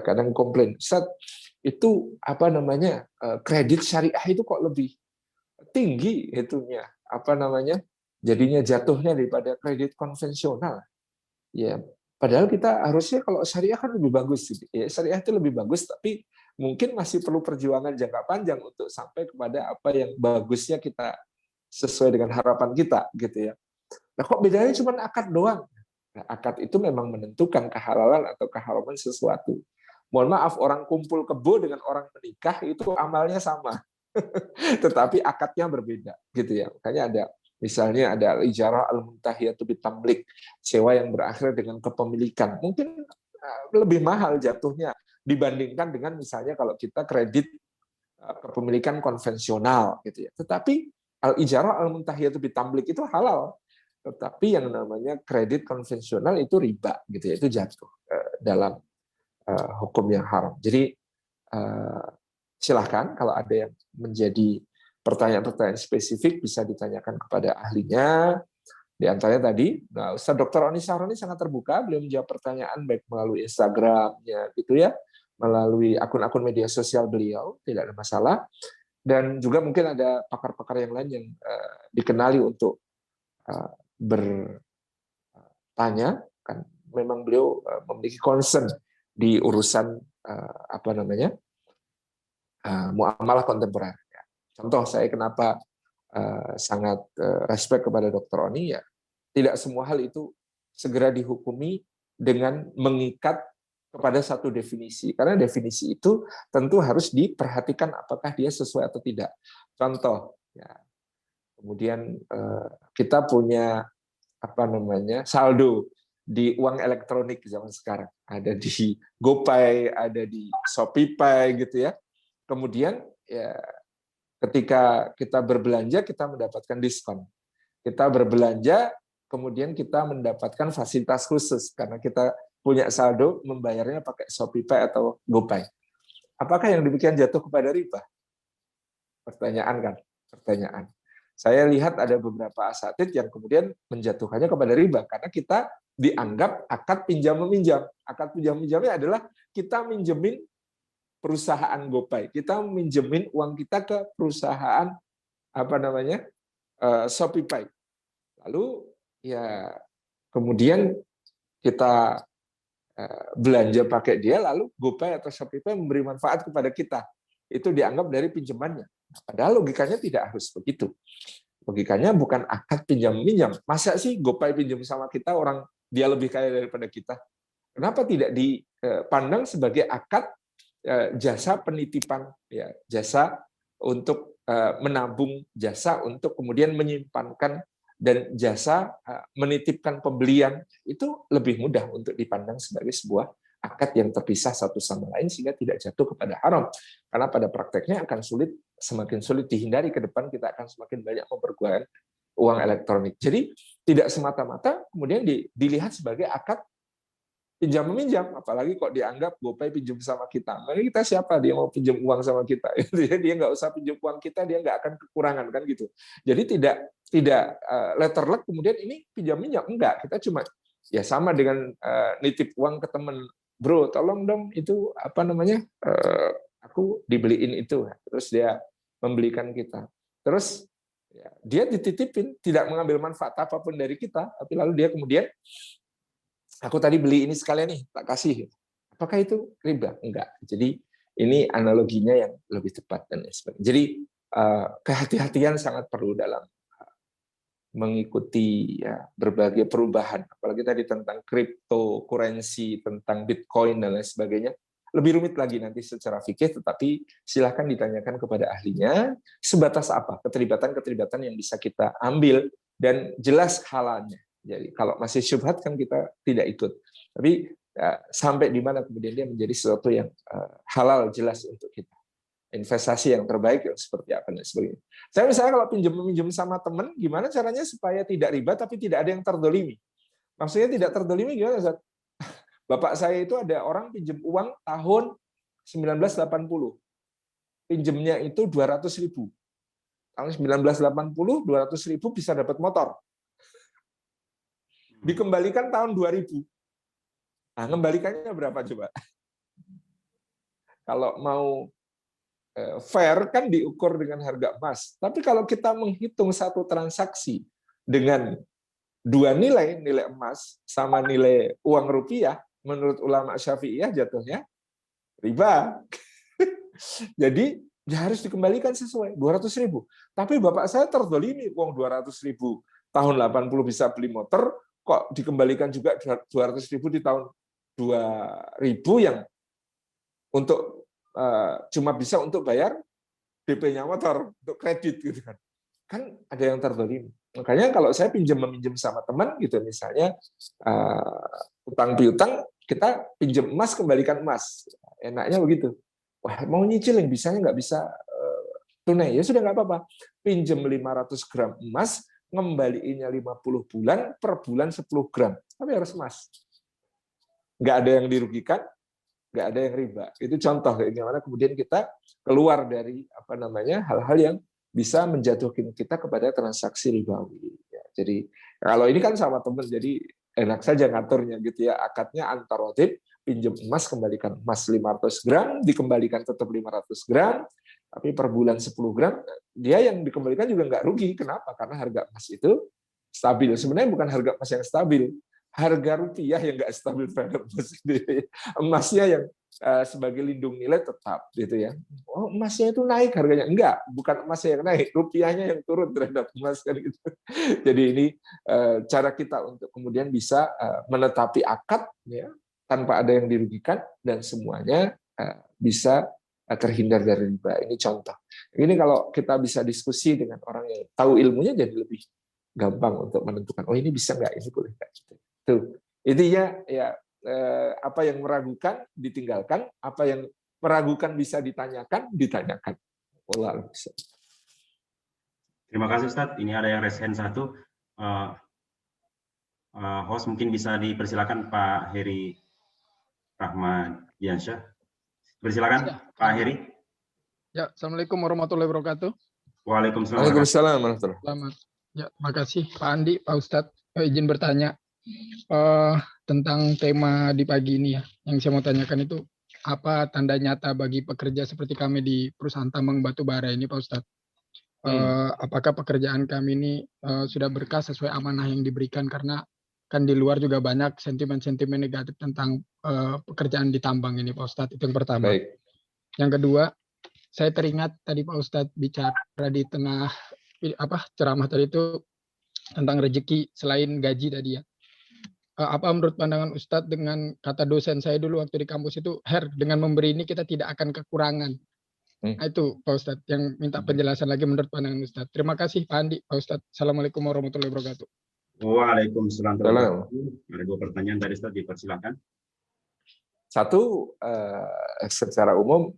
kadang komplain, Ustaz, itu apa namanya kredit syariah itu kok lebih tinggi itunya, apa namanya jadinya jatuhnya daripada kredit konvensional. Ya, padahal kita harusnya kalau syariah kan lebih bagus. Ya, syariah itu lebih bagus, tapi mungkin masih perlu perjuangan jangka panjang untuk sampai kepada apa yang bagusnya kita sesuai dengan harapan kita, gitu ya. Nah, kok bedanya cuma akad doang? Nah, akad itu memang menentukan kehalalan atau keharaman sesuatu. Mohon maaf, orang kumpul kebo dengan orang menikah itu amalnya sama, tetapi akadnya berbeda, gitu ya. Makanya ada misalnya ada al-ijarah al-muntahiyatu bitamlik, sewa yang berakhir dengan kepemilikan. Mungkin lebih mahal jatuhnya dibandingkan dengan misalnya kalau kita kredit kepemilikan konvensional, gitu ya. Tetapi al-ijarah al-muntahiyatu bitamlik itu halal. Tetapi yang namanya kredit konvensional itu riba, gitu ya, itu jatuh dalam hukum yang haram. Jadi silahkan kalau ada yang menjadi pertanyaan-pertanyaan spesifik bisa ditanyakan kepada ahlinya. Di antaranya tadi, nah, Ustaz Dr. Oni Sahroni sangat terbuka, beliau menjawab pertanyaan baik melalui Instagram-nya, gitu ya, melalui akun-akun media sosial beliau, tidak ada masalah. Dan juga mungkin ada pakar-pakar yang lain yang dikenali untuk bertanya, kan memang beliau memiliki concern di urusan apa namanya muamalah kontemporer. Contoh saya kenapa sangat respect kepada Dr. Oni, ya tidak semua hal itu segera dihukumi dengan mengikat kepada satu definisi, karena definisi itu tentu harus diperhatikan apakah dia sesuai atau tidak. Contoh, ya, kemudian kita punya apa namanya saldo di uang elektronik zaman sekarang, ada di GoPay, ada di ShopeePay, gitu ya. Kemudian ya ketika kita berbelanja kita mendapatkan diskon. Kita berbelanja kemudian kita mendapatkan fasilitas khusus karena kita punya saldo membayarnya pakai ShopeePay atau GoPay. Apakah yang demikian jatuh kepada riba? Pertanyaan kan? Pertanyaan. Saya lihat ada beberapa asatid yang kemudian menjatuhkannya kepada riba karena kita dianggap akad pinjam meminjam. Akad pinjam meminjamnya adalah kita minjemin perusahaan GoPay, kita minjemin uang kita ke perusahaan apa namanya ShopeePay. Lalu ya kemudian kita belanja pakai dia, lalu GoPay atau ShopeePay memberi manfaat kepada kita. Itu dianggap dari pinjamannya. Padahal logikanya tidak harus begitu. Logikanya bukan akad pinjam-minjam. Masa sih GoPay pinjam sama kita, orang dia lebih kaya daripada kita? Kenapa tidak dipandang sebagai akad jasa penitipan, ya, jasa untuk menabung, jasa untuk kemudian menyimpankan, dan jasa menitipkan pembelian, itu lebih mudah untuk dipandang sebagai sebuah akad yang terpisah satu sama lain sehingga tidak jatuh kepada haram. Karena pada prakteknya akan semakin sulit dihindari ke depan, kita akan semakin banyak mempergunakan uang elektronik. Jadi tidak semata-mata kemudian dilihat sebagai akad pinjam meminjam, apalagi kok dianggap GoPay pinjam sama kita. Maka kita siapa dia mau pinjam uang sama kita? Dia nggak usah pinjam uang kita, dia nggak akan kekurangan kan gitu. Jadi tidak letter luck kemudian ini pinjam minjam, enggak. Kita cuma ya sama dengan nitip uang ke teman, bro, tolong dong itu apa namanya aku dibeliin itu, terus dia membelikan kita. Terus ya, dia dititipin, tidak mengambil manfaat apapun dari kita, tapi lalu dia kemudian, aku tadi beli ini sekalian nih, tak kasih. Apakah itu riba? Enggak. Jadi ini analoginya yang lebih tepat dan sebagainya. Jadi kehati-hatian sangat perlu dalam mengikuti ya, berbagai perubahan, apalagi tadi tentang cryptocurrency, tentang Bitcoin dan lain sebagainya. Lebih rumit lagi nanti secara fikih, tetapi silahkan ditanyakan kepada ahlinya sebatas apa keterlibatan yang bisa kita ambil dan jelas halalnya. Jadi kalau masih syubhat kan kita tidak ikut. Tapi ya, sampai di mana kemudian dia menjadi sesuatu yang halal jelas untuk kita. Investasi yang terbaik yang seperti apa dan sebagainya. Saya misalnya kalau pinjam sama teman, gimana caranya supaya tidak riba tapi tidak ada yang terdolimi? Maksudnya tidak terdolimi gimana, Ustaz? Bapak saya itu ada orang pinjam uang tahun 1980. Pinjemnya itu 200.000. Tahun 1980, 200.000 bisa dapat motor. Dikembalikan tahun 2000. Nah, kembalikannya berapa coba? Kalau mau fair kan diukur dengan harga emas. Tapi kalau kita menghitung satu transaksi dengan dua nilai emas sama nilai uang rupiah, menurut ulama Syafi'iyah jatuhnya riba. Jadi ya harus dikembalikan sesuai 200.000. Tapi bapak saya terdolimi, uang 200.000 tahun 80 bisa beli motor, kok dikembalikan juga 200.000 di tahun 2000 yang untuk cuma bisa untuk bayar DP-nya motor, untuk kredit gitu kan. Kan ada yang terdolimi. Makanya kalau saya meminjam sama teman gitu, misalnya utang piutang, kita pinjam emas kembalikan emas. Enaknya begitu. Wah, mau nyicil yang bisanya nggak bisa tunai, ya sudah nggak apa-apa. Pinjam 500 gram emas, ngembaliinnya 50 bulan, per bulan 10 gram. Tapi harus emas. Nggak ada yang dirugikan, nggak ada yang riba. Itu contoh bagaimana kemudian kita keluar dari hal-hal yang bisa menjatuhkan kita kepada transaksi ribawi. Ya, jadi kalau ini kan sama teman, jadi enak saja ngaturnya gitu ya. Akadnya antar wajib, pinjam emas kembalikan emas 500 gram, dikembalikan tetap 500 gram, tapi per bulan 10 gram, dia yang dikembalikan juga nggak rugi. Kenapa? Karena harga emas itu stabil. Sebenarnya bukan harga emas yang stabil, harga rupiah yang nggak stabil terhadap emas sendiri. Emasnya yang sebagai lindung nilai tetap gitu ya. Oh, emasnya itu naik harganya. Enggak, bukan emasnya yang naik, rupiahnya yang turun terhadap emas kan gitu. Jadi ini cara kita untuk kemudian bisa menetapi akad ya, tanpa ada yang dirugikan dan semuanya bisa terhindar dari riba. Ini contoh. Ini kalau kita bisa diskusi dengan orang yang tahu ilmunya jadi lebih gampang untuk menentukan, oh ini bisa nggak, ini boleh nggak. Tuh, intinya ya apa yang meragukan ditinggalkan, apa yang meragukan bisa ditanyakan. Allah bisa. Terima kasih Ustadz. Ini ada yang raise hand satu. Host mungkin bisa dipersilakan Pak Heri Rahmadiansyah. Persilakan ya, Pak Heri. Ya, Assalamualaikum warahmatullahi wabarakatuh. Waalaikumsalam. Waalaikumsalam warahmatullahi wabarakatuh. Selamat. Ya, terima kasih Pak Andi, Pak Ustadz. Izin bertanya tentang tema di pagi ini ya. Yang saya mau tanyakan itu apa tanda nyata bagi pekerja seperti kami di perusahaan tambang batu bara ini, Pak Ustadz? Apakah pekerjaan kami ini sudah berkah sesuai amanah yang diberikan? Karena kan di luar juga banyak sentimen-sentimen negatif tentang pekerjaan di tambang ini, Pak Ustadz. Itu yang pertama. Baik. Yang kedua, saya teringat tadi Pak Ustadz bicara di tengah ceramah tadi itu tentang rezeki selain gaji tadi ya. Apa menurut pandangan Ustadz dengan kata dosen saya dulu waktu di kampus itu, dengan memberi ini kita tidak akan kekurangan. Nah itu Pak Ustadz yang minta penjelasan lagi menurut pandangan Ustadz. Terima kasih Pak Andi, Pak Ustadz. Assalamualaikum warahmatullahi wabarakatuh. Waalaikumsalam. Ada dua pertanyaan tadi Ustadz, dipersilakan. Satu, secara umum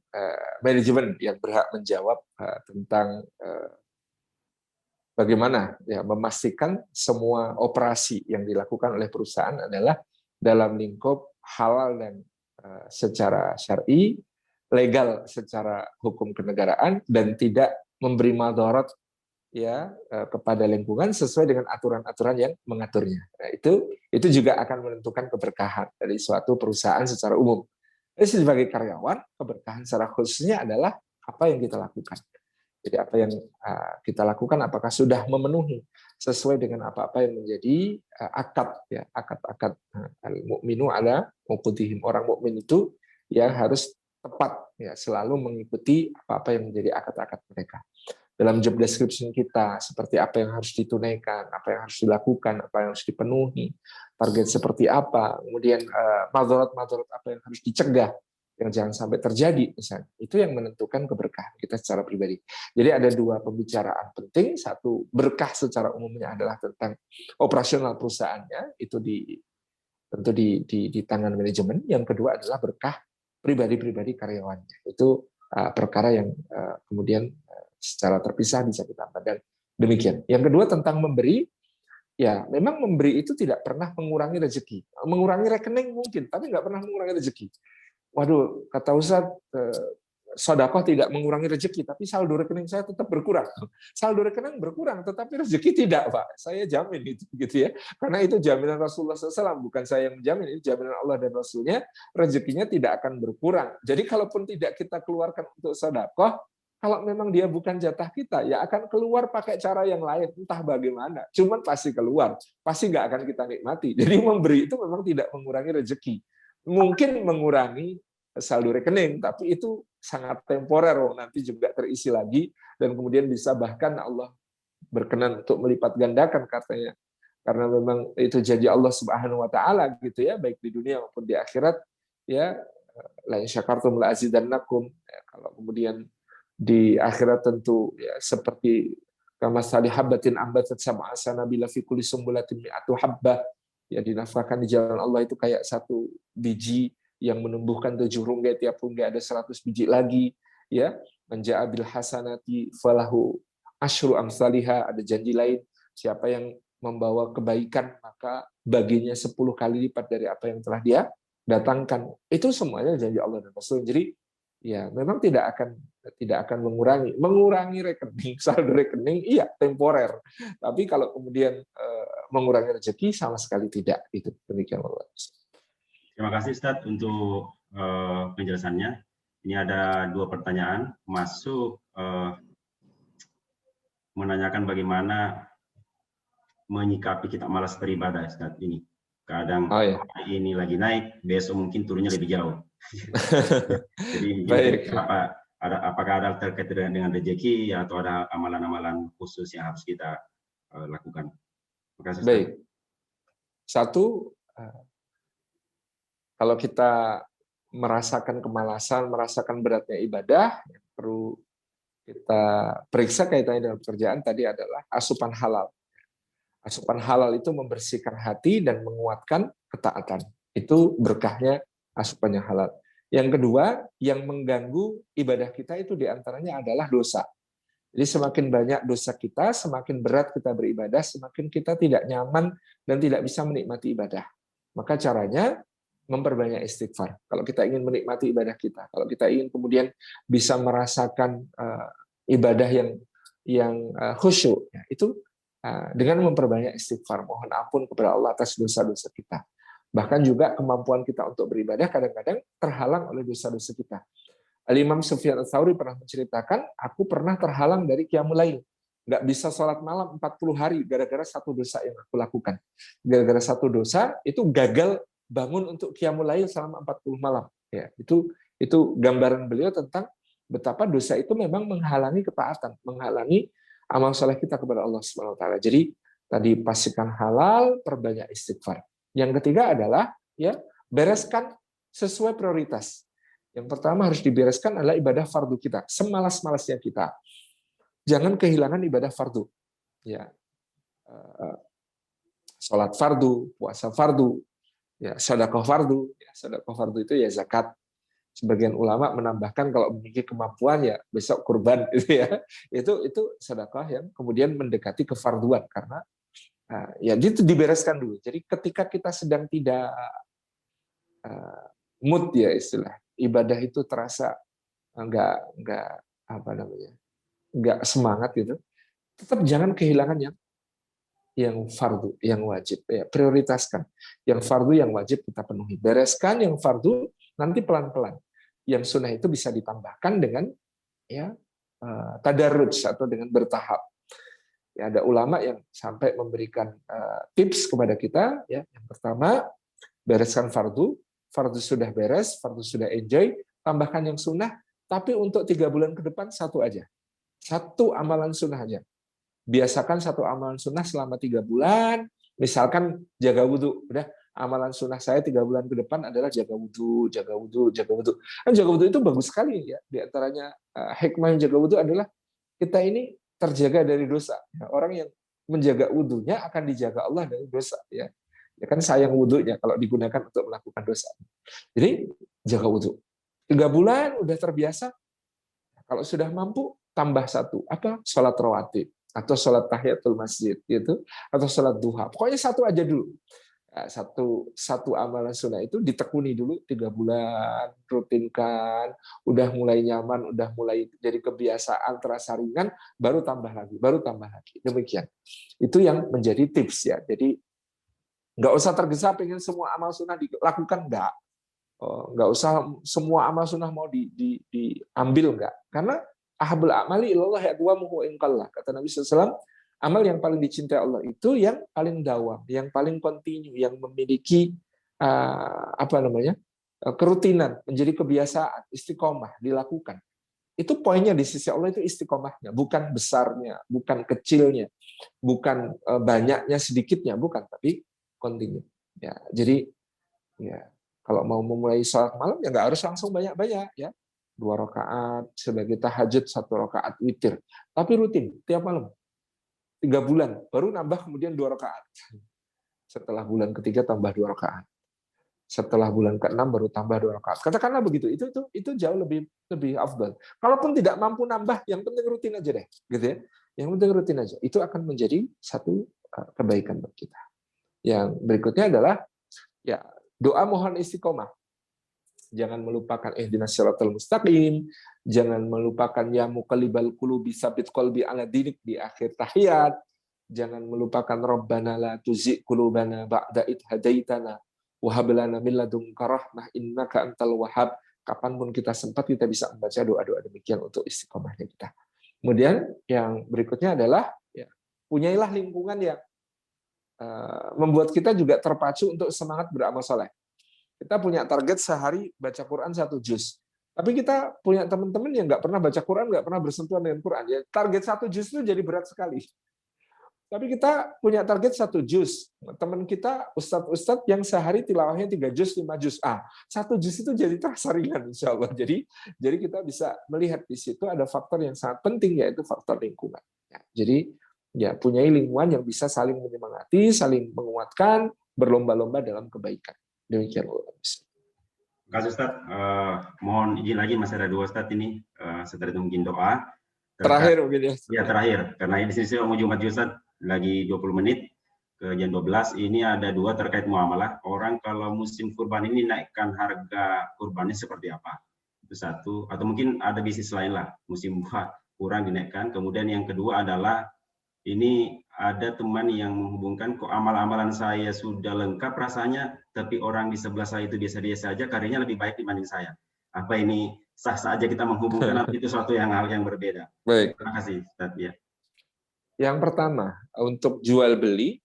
manajemen yang berhak menjawab tentang bagaimana ya memastikan semua operasi yang dilakukan oleh perusahaan adalah dalam lingkup halal dan secara syar'i, legal secara hukum kenegaraan, dan tidak memberi madarat ya kepada lingkungan sesuai dengan aturan-aturan yang mengaturnya. Nah, itu juga akan menentukan keberkahan dari suatu perusahaan secara umum. Jadi sebagai karyawan, keberkahan secara khususnya adalah apa yang kita lakukan. Jadi apa yang kita lakukan apakah sudah memenuhi sesuai dengan apa-apa yang menjadi akad ya, akad-akad al-mu'minu ala uqudihim. Orang mukmin itu ya harus tepat ya, selalu mengikuti apa-apa yang menjadi akad-akad mereka. Dalam job description kita, seperti apa yang harus ditunaikan, apa yang harus dilakukan, apa yang harus dipenuhi, target seperti apa, kemudian madharat-madharat apa yang harus dicegah, yang jangan sampai terjadi, misalnya. Itu yang menentukan keberkahan kita secara pribadi. Jadi ada dua pembicaraan penting, satu berkah secara umumnya adalah tentang operasional perusahaannya, itu tentu di tangan manajemen, yang kedua adalah berkah pribadi-pribadi karyawannya. Itu perkara yang kemudian secara terpisah bisa kita dan demikian. Yang kedua tentang memberi, ya memang memberi itu tidak pernah mengurangi rezeki. Mengurangi rekening mungkin, tapi nggak pernah mengurangi rezeki. Waduh, kata Ustadz, sedekah tidak mengurangi rezeki, tapi saldo rekening saya tetap berkurang. Saldo rekening berkurang, tetapi rezeki tidak, Pak. Saya jamin itu, gitu ya. Karena itu jaminan Rasulullah SAW, bukan saya yang menjamin, itu jaminan Allah dan Rasulnya, rezekinya tidak akan berkurang. Jadi kalaupun tidak kita keluarkan untuk sedekah, kalau memang dia bukan jatah kita, ya akan keluar pakai cara yang lain, entah bagaimana. Cuman pasti keluar, pasti nggak akan kita nikmati. Jadi memberi itu memang tidak mengurangi rezeki. Mungkin mengurangi saldo rekening, tapi itu sangat temporer, nanti juga terisi lagi, dan kemudian bisa bahkan Allah berkenan untuk melipat gandakan katanya. Karena memang itu janji Allah Subhanahu wa taala gitu ya, baik di dunia maupun di akhirat ya. La in syakartum la azidannakum. Kalau kemudian di akhirat tentu ya seperti kamasali habbatin ambatat sab'a sanabila fi kulli sumbulatin mi'atu habbah, ya dinafkahkan di jalan Allah itu kayak satu biji yang menumbuhkan 7 runggai, tiap runggai ada 100 biji lagi, ya. Menja'a bil hasanati falahu asyru amsalihha, ada janji lain, siapa yang membawa kebaikan maka baginya 10 kali lipat dari apa yang telah dia datangkan. Itu semuanya janji Allah dan Rasul. Jadi ya memang tidak akan mengurangi rekening, saldo rekening iya temporer, tapi kalau kemudian mengurangi rezeki sama sekali tidak. Itu demikian. Terima kasih Ustadz untuk penjelasannya. Ini ada 2 pertanyaan masuk menanyakan bagaimana menyikapi kita malas beribadah Ustadz ini. Kadang hari ini lagi naik, besok mungkin turunnya lebih jauh. Jadi apakah ada terkait dengan rezeki atau ada amalan-amalan khusus yang harus kita lakukan? Terima kasih. Baik. Satu, kalau kita merasakan kemalasan, merasakan beratnya ibadah, yang perlu kita periksa kaitannya dengan pekerjaan tadi adalah asupan halal. Asupan halal itu membersihkan hati dan menguatkan ketaatan. Itu berkahnya asupan yang halal. Yang kedua, yang mengganggu ibadah kita itu diantaranya adalah dosa. Jadi semakin banyak dosa kita, semakin berat kita beribadah, semakin kita tidak nyaman dan tidak bisa menikmati ibadah. Maka caranya memperbanyak istighfar. Kalau kita ingin menikmati ibadah kita, kalau kita ingin kemudian bisa merasakan ibadah yang khusyuk, ya, itu dengan memperbanyak istighfar, mohon ampun kepada Allah atas dosa-dosa kita. Bahkan juga kemampuan kita untuk beribadah kadang-kadang terhalang oleh dosa-dosa kita. Al-Imam Sufyan Ats-Tsauri pernah menceritakan, aku pernah terhalang dari qiyamul lail. Nggak bisa sholat malam 40 hari gara-gara satu dosa yang aku lakukan. Gara-gara satu dosa, itu gagal bangun untuk qiyamul lail selama 40 malam. Ya, itu gambaran beliau tentang betapa dosa itu memang menghalangi ketaatan, menghalangi amal soleh kita kepada Allah Subhanahu wa taala. Jadi tadi pastikan halal, perbanyak istighfar. Yang ketiga adalah ya bereskan sesuai prioritas. Yang pertama harus dibereskan adalah ibadah fardu kita, semalas-malasnya kita. Jangan kehilangan ibadah fardu. Ya. Salat fardu, puasa fardu, ya sedekah fardu. Ya, sedekah fardu itu ya zakat. Sebagian ulama menambahkan kalau memiliki kemampuan ya besok kurban gitu ya. Itu sedekah yang kemudian mendekati kefarduan karena ya itu dibereskan dulu. Jadi ketika kita sedang tidak mood ya istilah ibadah itu terasa enggak semangat gitu. Tetap jangan kehilangan yang fardu, yang wajib ya, prioritaskan. Yang fardu yang wajib kita penuhi. Bereskan yang fardu, nanti pelan-pelan. Yang sunnah itu bisa ditambahkan dengan ya tadarruj atau dengan bertahap. Ya, ada ulama yang sampai memberikan tips kepada kita. Ya, yang pertama, bereskan fardu sudah beres, fardu sudah enjoy, tambahkan yang sunnah, tapi untuk 3 bulan ke depan satu aja. Satu amalan sunnah aja. Biasakan satu amalan sunnah selama 3 bulan, misalkan jaga wudhu. Udah, amalan sunnah saya 3 bulan ke depan adalah jaga wudhu, jaga wudhu, jaga wudhu. Kan jaga wudhu itu bagus sekali ya. Di antaranya hikmah yang jaga wudhu adalah kita ini terjaga dari dosa. Ya, orang yang menjaga wudhunya akan dijaga Allah dari dosa. Ya, ya kan sayang wudhunya kalau digunakan untuk melakukan dosa. Jadi jaga wudhu. 3 bulan udah terbiasa. Kalau sudah mampu tambah satu, apa? Sholat rawatib atau sholat tahiyatul masjid gitu, atau sholat duha. Pokoknya satu aja dulu. Satu amalan sunnah itu ditekuni dulu 3 bulan, rutinkan, udah mulai nyaman, udah mulai jadi kebiasaan, terasa ringan, baru tambah lagi. Demikian. Itu yang menjadi tips ya. Jadi nggak usah tergesa pengen semua amal sunnah dilakukan, nggak usah semua amal sunnah mau diambil, nggak. Karena ahabul amali ilallah yadwamuhu in qalla. Kata Nabi SAW, amal yang paling dicintai Allah itu yang paling dawam, yang paling kontinu, yang memiliki kerutinan, menjadi kebiasaan, istiqomah dilakukan. Itu poinnya di sisi Allah, itu istiqomahnya, bukan besarnya, bukan kecilnya, bukan banyaknya sedikitnya, bukan, tapi kontinu. Ya, jadi ya kalau mau memulai sholat malam ya nggak harus langsung banyak-banyak ya. 2 rakaat sebagai tahajud, 1 rakaat witir. Tapi rutin tiap malam. 3 bulan baru nambah kemudian 2 rakaat. Setelah bulan ketiga tambah 2 rakaat. Setelah bulan ke-6 baru tambah 2 rakaat. Katakanlah begitu. Itu jauh lebih afdal. Kalaupun tidak mampu nambah, yang penting rutin aja deh, gitu ya. Yang penting rutin aja. Itu akan menjadi satu kebaikan bagi kita. Yang berikutnya adalah ya doa mohon istiqomah. Jangan melupakan ihdinas siratal mustaqim, jangan melupakan ya muqallibal qulubi tsabit qalbi ala dinik di akhir tahiyat, jangan melupakan rabbana la tuzigh qulubana ba'da id hadaitana wa hab lana min ladunka rahmah innaka antal wahhab. Kapanpun kita sempat kita bisa membaca doa-doa demikian untuk istiqomahnya kita. Kemudian yang berikutnya adalah ya, punyailah lingkungan yang membuat kita juga terpacu untuk semangat beramal saleh. Kita punya target sehari baca Quran 1 juz. Tapi kita punya teman-teman yang nggak pernah baca Quran, nggak pernah bersentuhan dengan Quran. Ya, target 1 juz itu jadi berat sekali. Tapi kita punya target 1 juz. Teman kita, ustadz-ustadz yang sehari tilawahnya 3 juz, 5 juz. 1 juz itu jadi terasa ringan, insya Allah. Jadi kita bisa melihat di situ ada faktor yang sangat penting, yaitu faktor lingkungan. Ya, jadi ya punyai lingkungan yang bisa saling menyemangati, saling menguatkan, berlomba-lomba dalam kebaikan. Demikian Kasih Ustaz, mohon izin lagi masih ada 2 Ustaz ini setelah itu mungkin doa. Terakhir mungkin ya. Ya terakhir, karena di sini mau Jumat Ustaz lagi 20 menit ke jam 12. Ini ada 2 terkait muamalah. Orang kalau musim kurban ini naikkan harga kurbannya seperti apa? Itu satu. Atau mungkin ada bisnis lain lah, musim buah kurang dinaikkan. Kemudian yang kedua adalah ini ada teman yang menghubungkan, kok amal-amalan saya sudah lengkap rasanya, tapi orang di sebelah saya itu biasa-biasa saja, karirnya lebih baik dibanding saya. Apa ini sah-sah aja kita menghubungkan, atau itu suatu hal yang berbeda? Baik. Terima kasih, Ustaz. Ya. Yang pertama, untuk jual beli,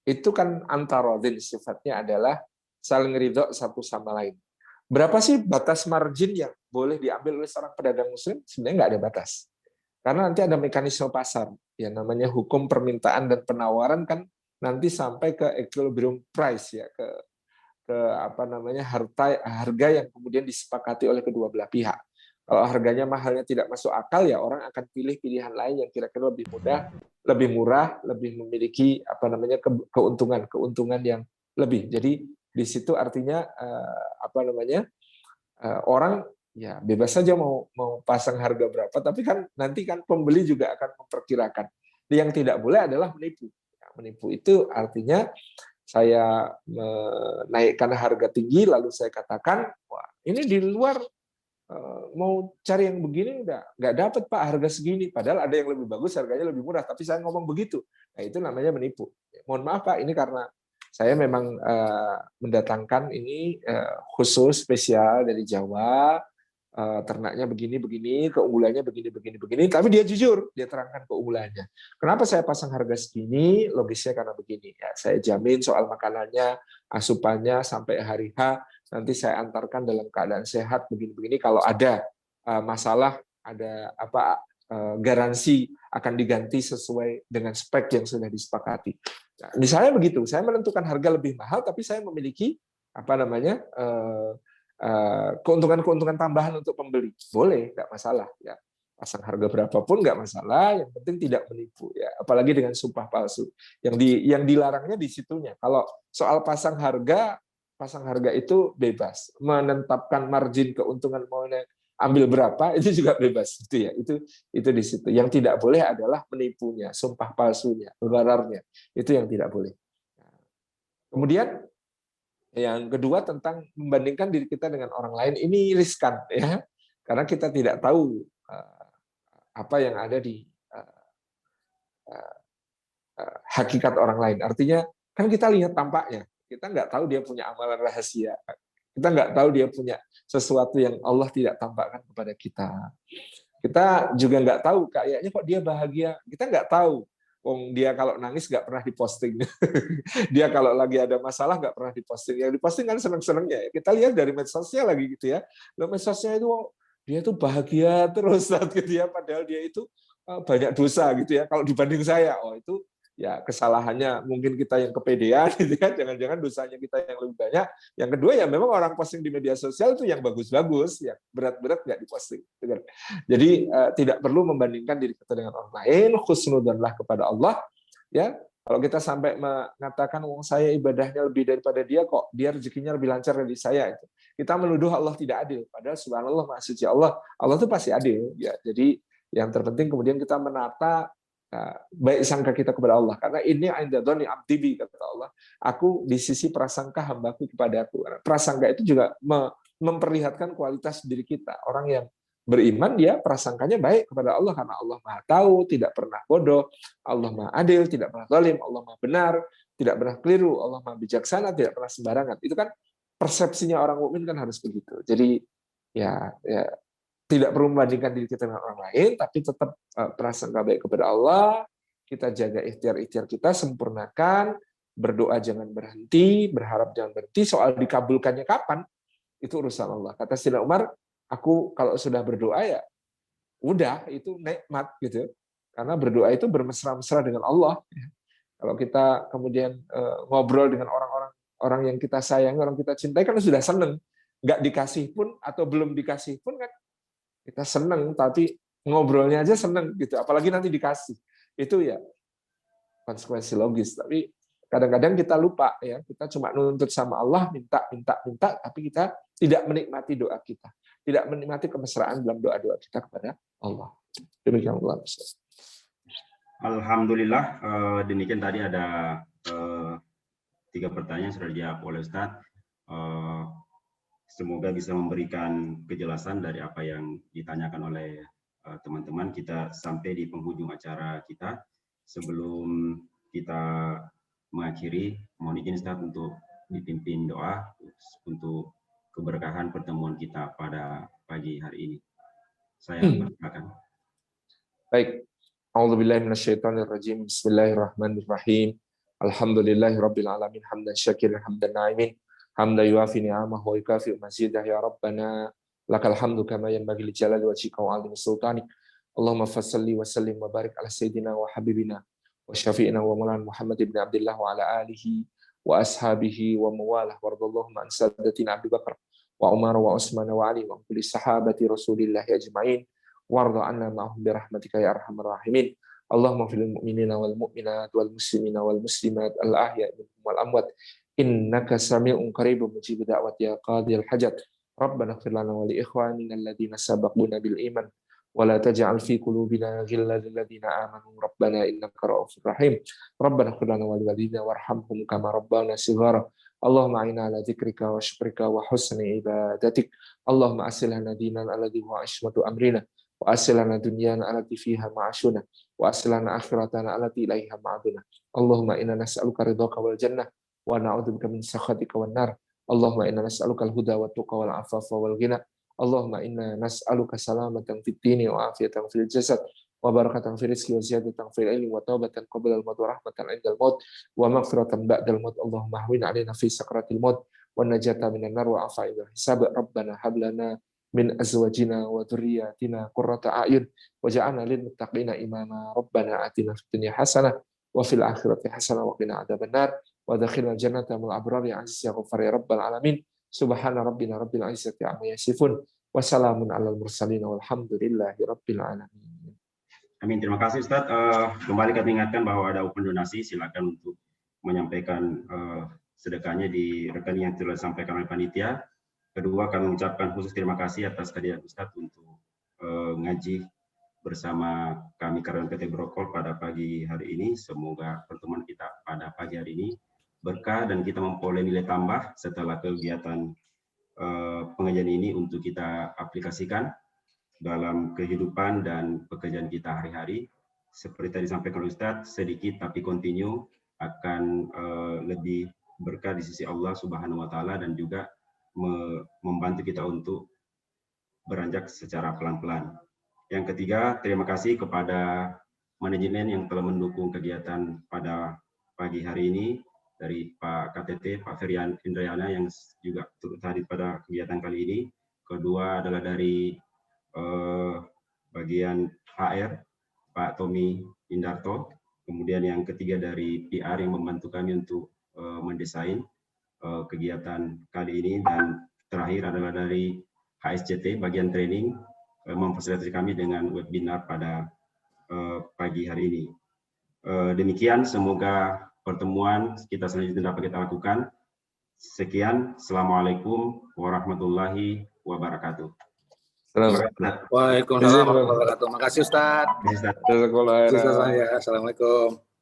itu kan antarodin, sifatnya adalah saling ridho satu sama lain. Berapa sih batas margin yang boleh diambil oleh seorang pedagang muslim? Sebenarnya nggak ada batas. Karena nanti ada mekanisme pasar, ya namanya hukum permintaan dan penawaran kan nanti sampai ke equilibrium price ya, ke harga yang kemudian disepakati oleh kedua belah pihak. Kalau harganya mahalnya tidak masuk akal ya orang akan pilih pilihan lain yang kira-kira lebih mudah, lebih murah, lebih memiliki keuntungan yang lebih. Jadi di situ artinya orang ya bebas saja mau pasang harga berapa, tapi kan nanti kan pembeli juga akan memperkirakan. Yang tidak boleh adalah menipu. Menipu itu artinya saya menaikkan harga tinggi lalu saya katakan, wah ini di luar mau cari yang begini nggak dapat Pak harga segini, padahal ada yang lebih bagus harganya lebih murah, tapi saya ngomong begitu. Nah itu namanya menipu. Mohon maaf Pak, ini karena saya memang mendatangkan ini khusus spesial dari Jawa. ternaknya begini, keunggulannya begini, tapi dia jujur, dia terangkan keunggulannya. Kenapa saya pasang harga segini? Logisnya karena begini. Ya, saya jamin soal makanannya, asupannya sampai hari H, nanti saya antarkan dalam keadaan sehat begini. Kalau ada masalah, ada garansi akan diganti sesuai dengan spek yang sudah disepakati. Nah, misalnya begitu, saya menentukan harga lebih mahal, tapi saya memiliki keuntungan-keuntungan tambahan untuk pembeli. Boleh, nggak masalah. Ya, pasang harga berapapun nggak masalah, yang penting tidak menipu. Ya, apalagi dengan sumpah palsu. Yang dilarangnya di situnya. Kalau soal pasang harga itu bebas. Menetapkan margin keuntungan mau ambil berapa itu juga bebas, itu ya. Itu di situ. Yang tidak boleh adalah menipunya, sumpah palsunya, ghararnya. Itu yang tidak boleh. Kemudian yang kedua tentang membandingkan diri kita dengan orang lain, ini riskan ya. Karena kita tidak tahu apa yang ada di hakikat orang lain. Artinya kan kita lihat tampaknya, kita nggak tahu dia punya amalan rahasia. Kita nggak tahu dia punya sesuatu yang Allah tidak tampakkan kepada kita. Kita juga nggak tahu kayaknya kok dia bahagia. Kita nggak tahu. Dia kalau nangis nggak pernah diposting. Dia kalau lagi ada masalah nggak pernah diposting. Yang diposting kan seneng-senengnya. Kita lihat dari medsosnya lagi gitu ya. Loh, medsosnya itu dia itu bahagia terus saat gitu ya. Padahal dia itu banyak dosa gitu ya. Kalau dibanding saya, itu ya kesalahannya mungkin kita yang kepedean gitu kan, jangan-jangan dosanya kita yang lebih banyak. Yang kedua ya memang orang posting di media sosial itu yang bagus-bagus, yang berat-berat nggak diposting gitu kan. Jadi tidak perlu membandingkan diri kita dengan orang lain, husnudzonlah kepada Allah ya. Kalau kita sampai mengatakan saya ibadahnya lebih daripada dia, kok dia rezekinya lebih lancar dari saya, itu kita menuduh Allah tidak adil. Padahal subhanallah maha suci Allah itu pasti adil ya. Jadi yang terpenting kemudian kita menata baik sangka kita kepada Allah, karena ini inda dzanni abdi bi, kata Allah, aku di sisi prasangka hambaku kepada aku. Prasangka itu juga memperlihatkan kualitas diri kita. Orang yang beriman dia prasangkanya baik kepada Allah, karena Allah Maha tahu, tidak pernah bodoh, Allah Maha adil, tidak pernah zalim, Allah Maha benar, tidak pernah keliru, Allah Maha bijaksana, tidak pernah sembarangan. Itu kan persepsinya orang mukmin kan harus begitu. Jadi ya tidak perlu membandingkan diri kita dengan orang lain, tapi tetap prasangka baik kepada Allah, kita jaga ikhtiar-ikhtiar kita, sempurnakan, berdoa jangan berhenti, berharap jangan berhenti, soal dikabulkannya kapan, itu urusan Allah. Kata Sayyidina Umar, aku kalau sudah berdoa ya, udah, itu nikmat gitu. Karena berdoa itu bermesra-mesra dengan Allah. Kalau kita kemudian ngobrol dengan orang yang kita sayangi, orang kita cintai, kan sudah seneng. Nggak dikasih pun, atau belum dikasih pun kan, kita seneng, tapi ngobrolnya aja seneng gitu, apalagi nanti dikasih. Itu ya konsekuensi logis. Tapi kadang-kadang kita lupa ya, kita cuma nuntut sama Allah, minta, tapi kita tidak menikmati doa kita, tidak menikmati kemesraan dalam doa-doa kita kepada Allah. Demikian Allah. Alhamdulillah, demikian tadi ada 3 pertanyaan yang sudah dijawab oleh Ustadz. Semoga bisa memberikan kejelasan dari apa yang ditanyakan oleh teman-teman. Kita sampai di penghujung acara kita. Sebelum kita mengakhiri, mohon izin Ustaz untuk dipimpin doa untuk keberkahan pertemuan kita pada pagi hari ini. Saya persilakan. Baik. A'udzubillahi minasyaitonirrajim. Bismillahirrahmanirrahim. Alhamdulillahirabbil alamin, hamdan syakiran hamdan na'imin. Hamda yuafi ni'amahu wa yukafi mazidah ya Rabbana, lakal hamdu kama yanbaghi li jalali wajhika wa 'azimi sultanik. Allahumma fassalli wa sallim wa barik ala sayyidina wa habibina wa syafi'ina wa maulana Muhammad ibn Abdullah wa ala alihi wa ashabihi wa mawalah, wardallahumma an sadatina Abu Bakar wa Umar wa Utsman wa Ali wa kulli sahabati Rasulillah ajma'in, warda anna ma'hum bi rahmatika ya arhamar rahimin. Allahumma fil mu'minina wal mu'minat wal muslimina wal muslimat al ahya'i minhum wal amwat, innaka sami'un qaribun mujibud da'wat ya qadhil hajat. Rabbana ighfir lana wa li ikhwanina alladhina sabaquna bil iman wa la taj'al fi qulubina ghillan lil ladzina amanu rabbana innaka ra'ufur rahim. Rabbana ighfir lana wa li walidina warhamhum kama rabbana shighara. Allahumma a'inna ala dzikrika wa syukrika wa husni ibadatik. Allahumma aslih lana dinana alladhi huwa ismatu amrina wa aslih lana dunyana allati fiha ma'ashuna wa aslih lana akhiratana allati ilaiha ma'aduna. Allahumma inna nas'aluka ridhaka wal jannah wa na'udzubika min sakhatika wan nar. Allahumma inna nas'aluka al-huda wat tuqa wal afafa wal ghina. Allahumma inna nas'aluka salamatan fid dini wa afiyatan fil jasad wa barakatan fil rizqi wa ziyadatan fil ilmi wa taubatan qabla al-maut wa rahmatan 'indal maut wa maghfiratan ba'dal maut. Allahumma hawwin 'alaina fi sakratil maut wa najata minan nar wa afa'il hisab. Rabbana hab lana min azwajina wa dhurriyyatina qurrata a'yun waj'alna lil muttaqina imama. Rabbana atina fid dunya hasanah wa fil akhirati hasanah wa qina adzabannar wa adkhilna jannata ma'al abrar ya aziz ya ghaffar ya rabbal alamin. Subhana rabbina rabbil izzati amma yasifun wa salamun alal mursalin walhamdulillahi rabbil alamin. Amin. Terima kasih Ustaz. Kembali kami ingatkan bahwa ada open donasi, silakan untuk menyampaikan sedekahnya di rekening yang telah disampaikan oleh panitia. Kedua, kami mengucapkan khusus terima kasih atas kehadiran Ustaz untuk ngaji bersama kami karyawan PT Brokol pada pagi hari ini. Semoga pertemuan kita pada pagi hari ini berkah dan kita memperoleh nilai tambah setelah kegiatan pengajian ini untuk kita aplikasikan dalam kehidupan dan pekerjaan kita hari-hari. Seperti tadi disampaikan oleh Ustaz, sedikit tapi kontinu akan lebih berkah di sisi Allah Subhanahu wa taala dan juga membantu kita untuk beranjak secara pelan-pelan. Yang ketiga, terima kasih kepada manajemen yang telah mendukung kegiatan pada pagi hari ini, dari Pak KTT, Pak Ferian Indrayana yang juga turut hadir pada kegiatan kali ini. Kedua adalah dari bagian HR, Pak Tommy Indarto. Kemudian yang ketiga dari PR yang membantu kami untuk mendesain kegiatan kali ini. Dan terakhir adalah dari HSCT, bagian training, memfasilitasi kami dengan webinar pada pagi hari ini. Demikian, semoga pertemuan kita selanjutnya dapat kita lakukan. Sekian, Assalamualaikum warahmatullahi wabarakatuh. Waalaikumsalam warahmatullahi wabarakatuh. Terima kasih Ustaz. Terima kasih Ustaz. Assalamualaikum.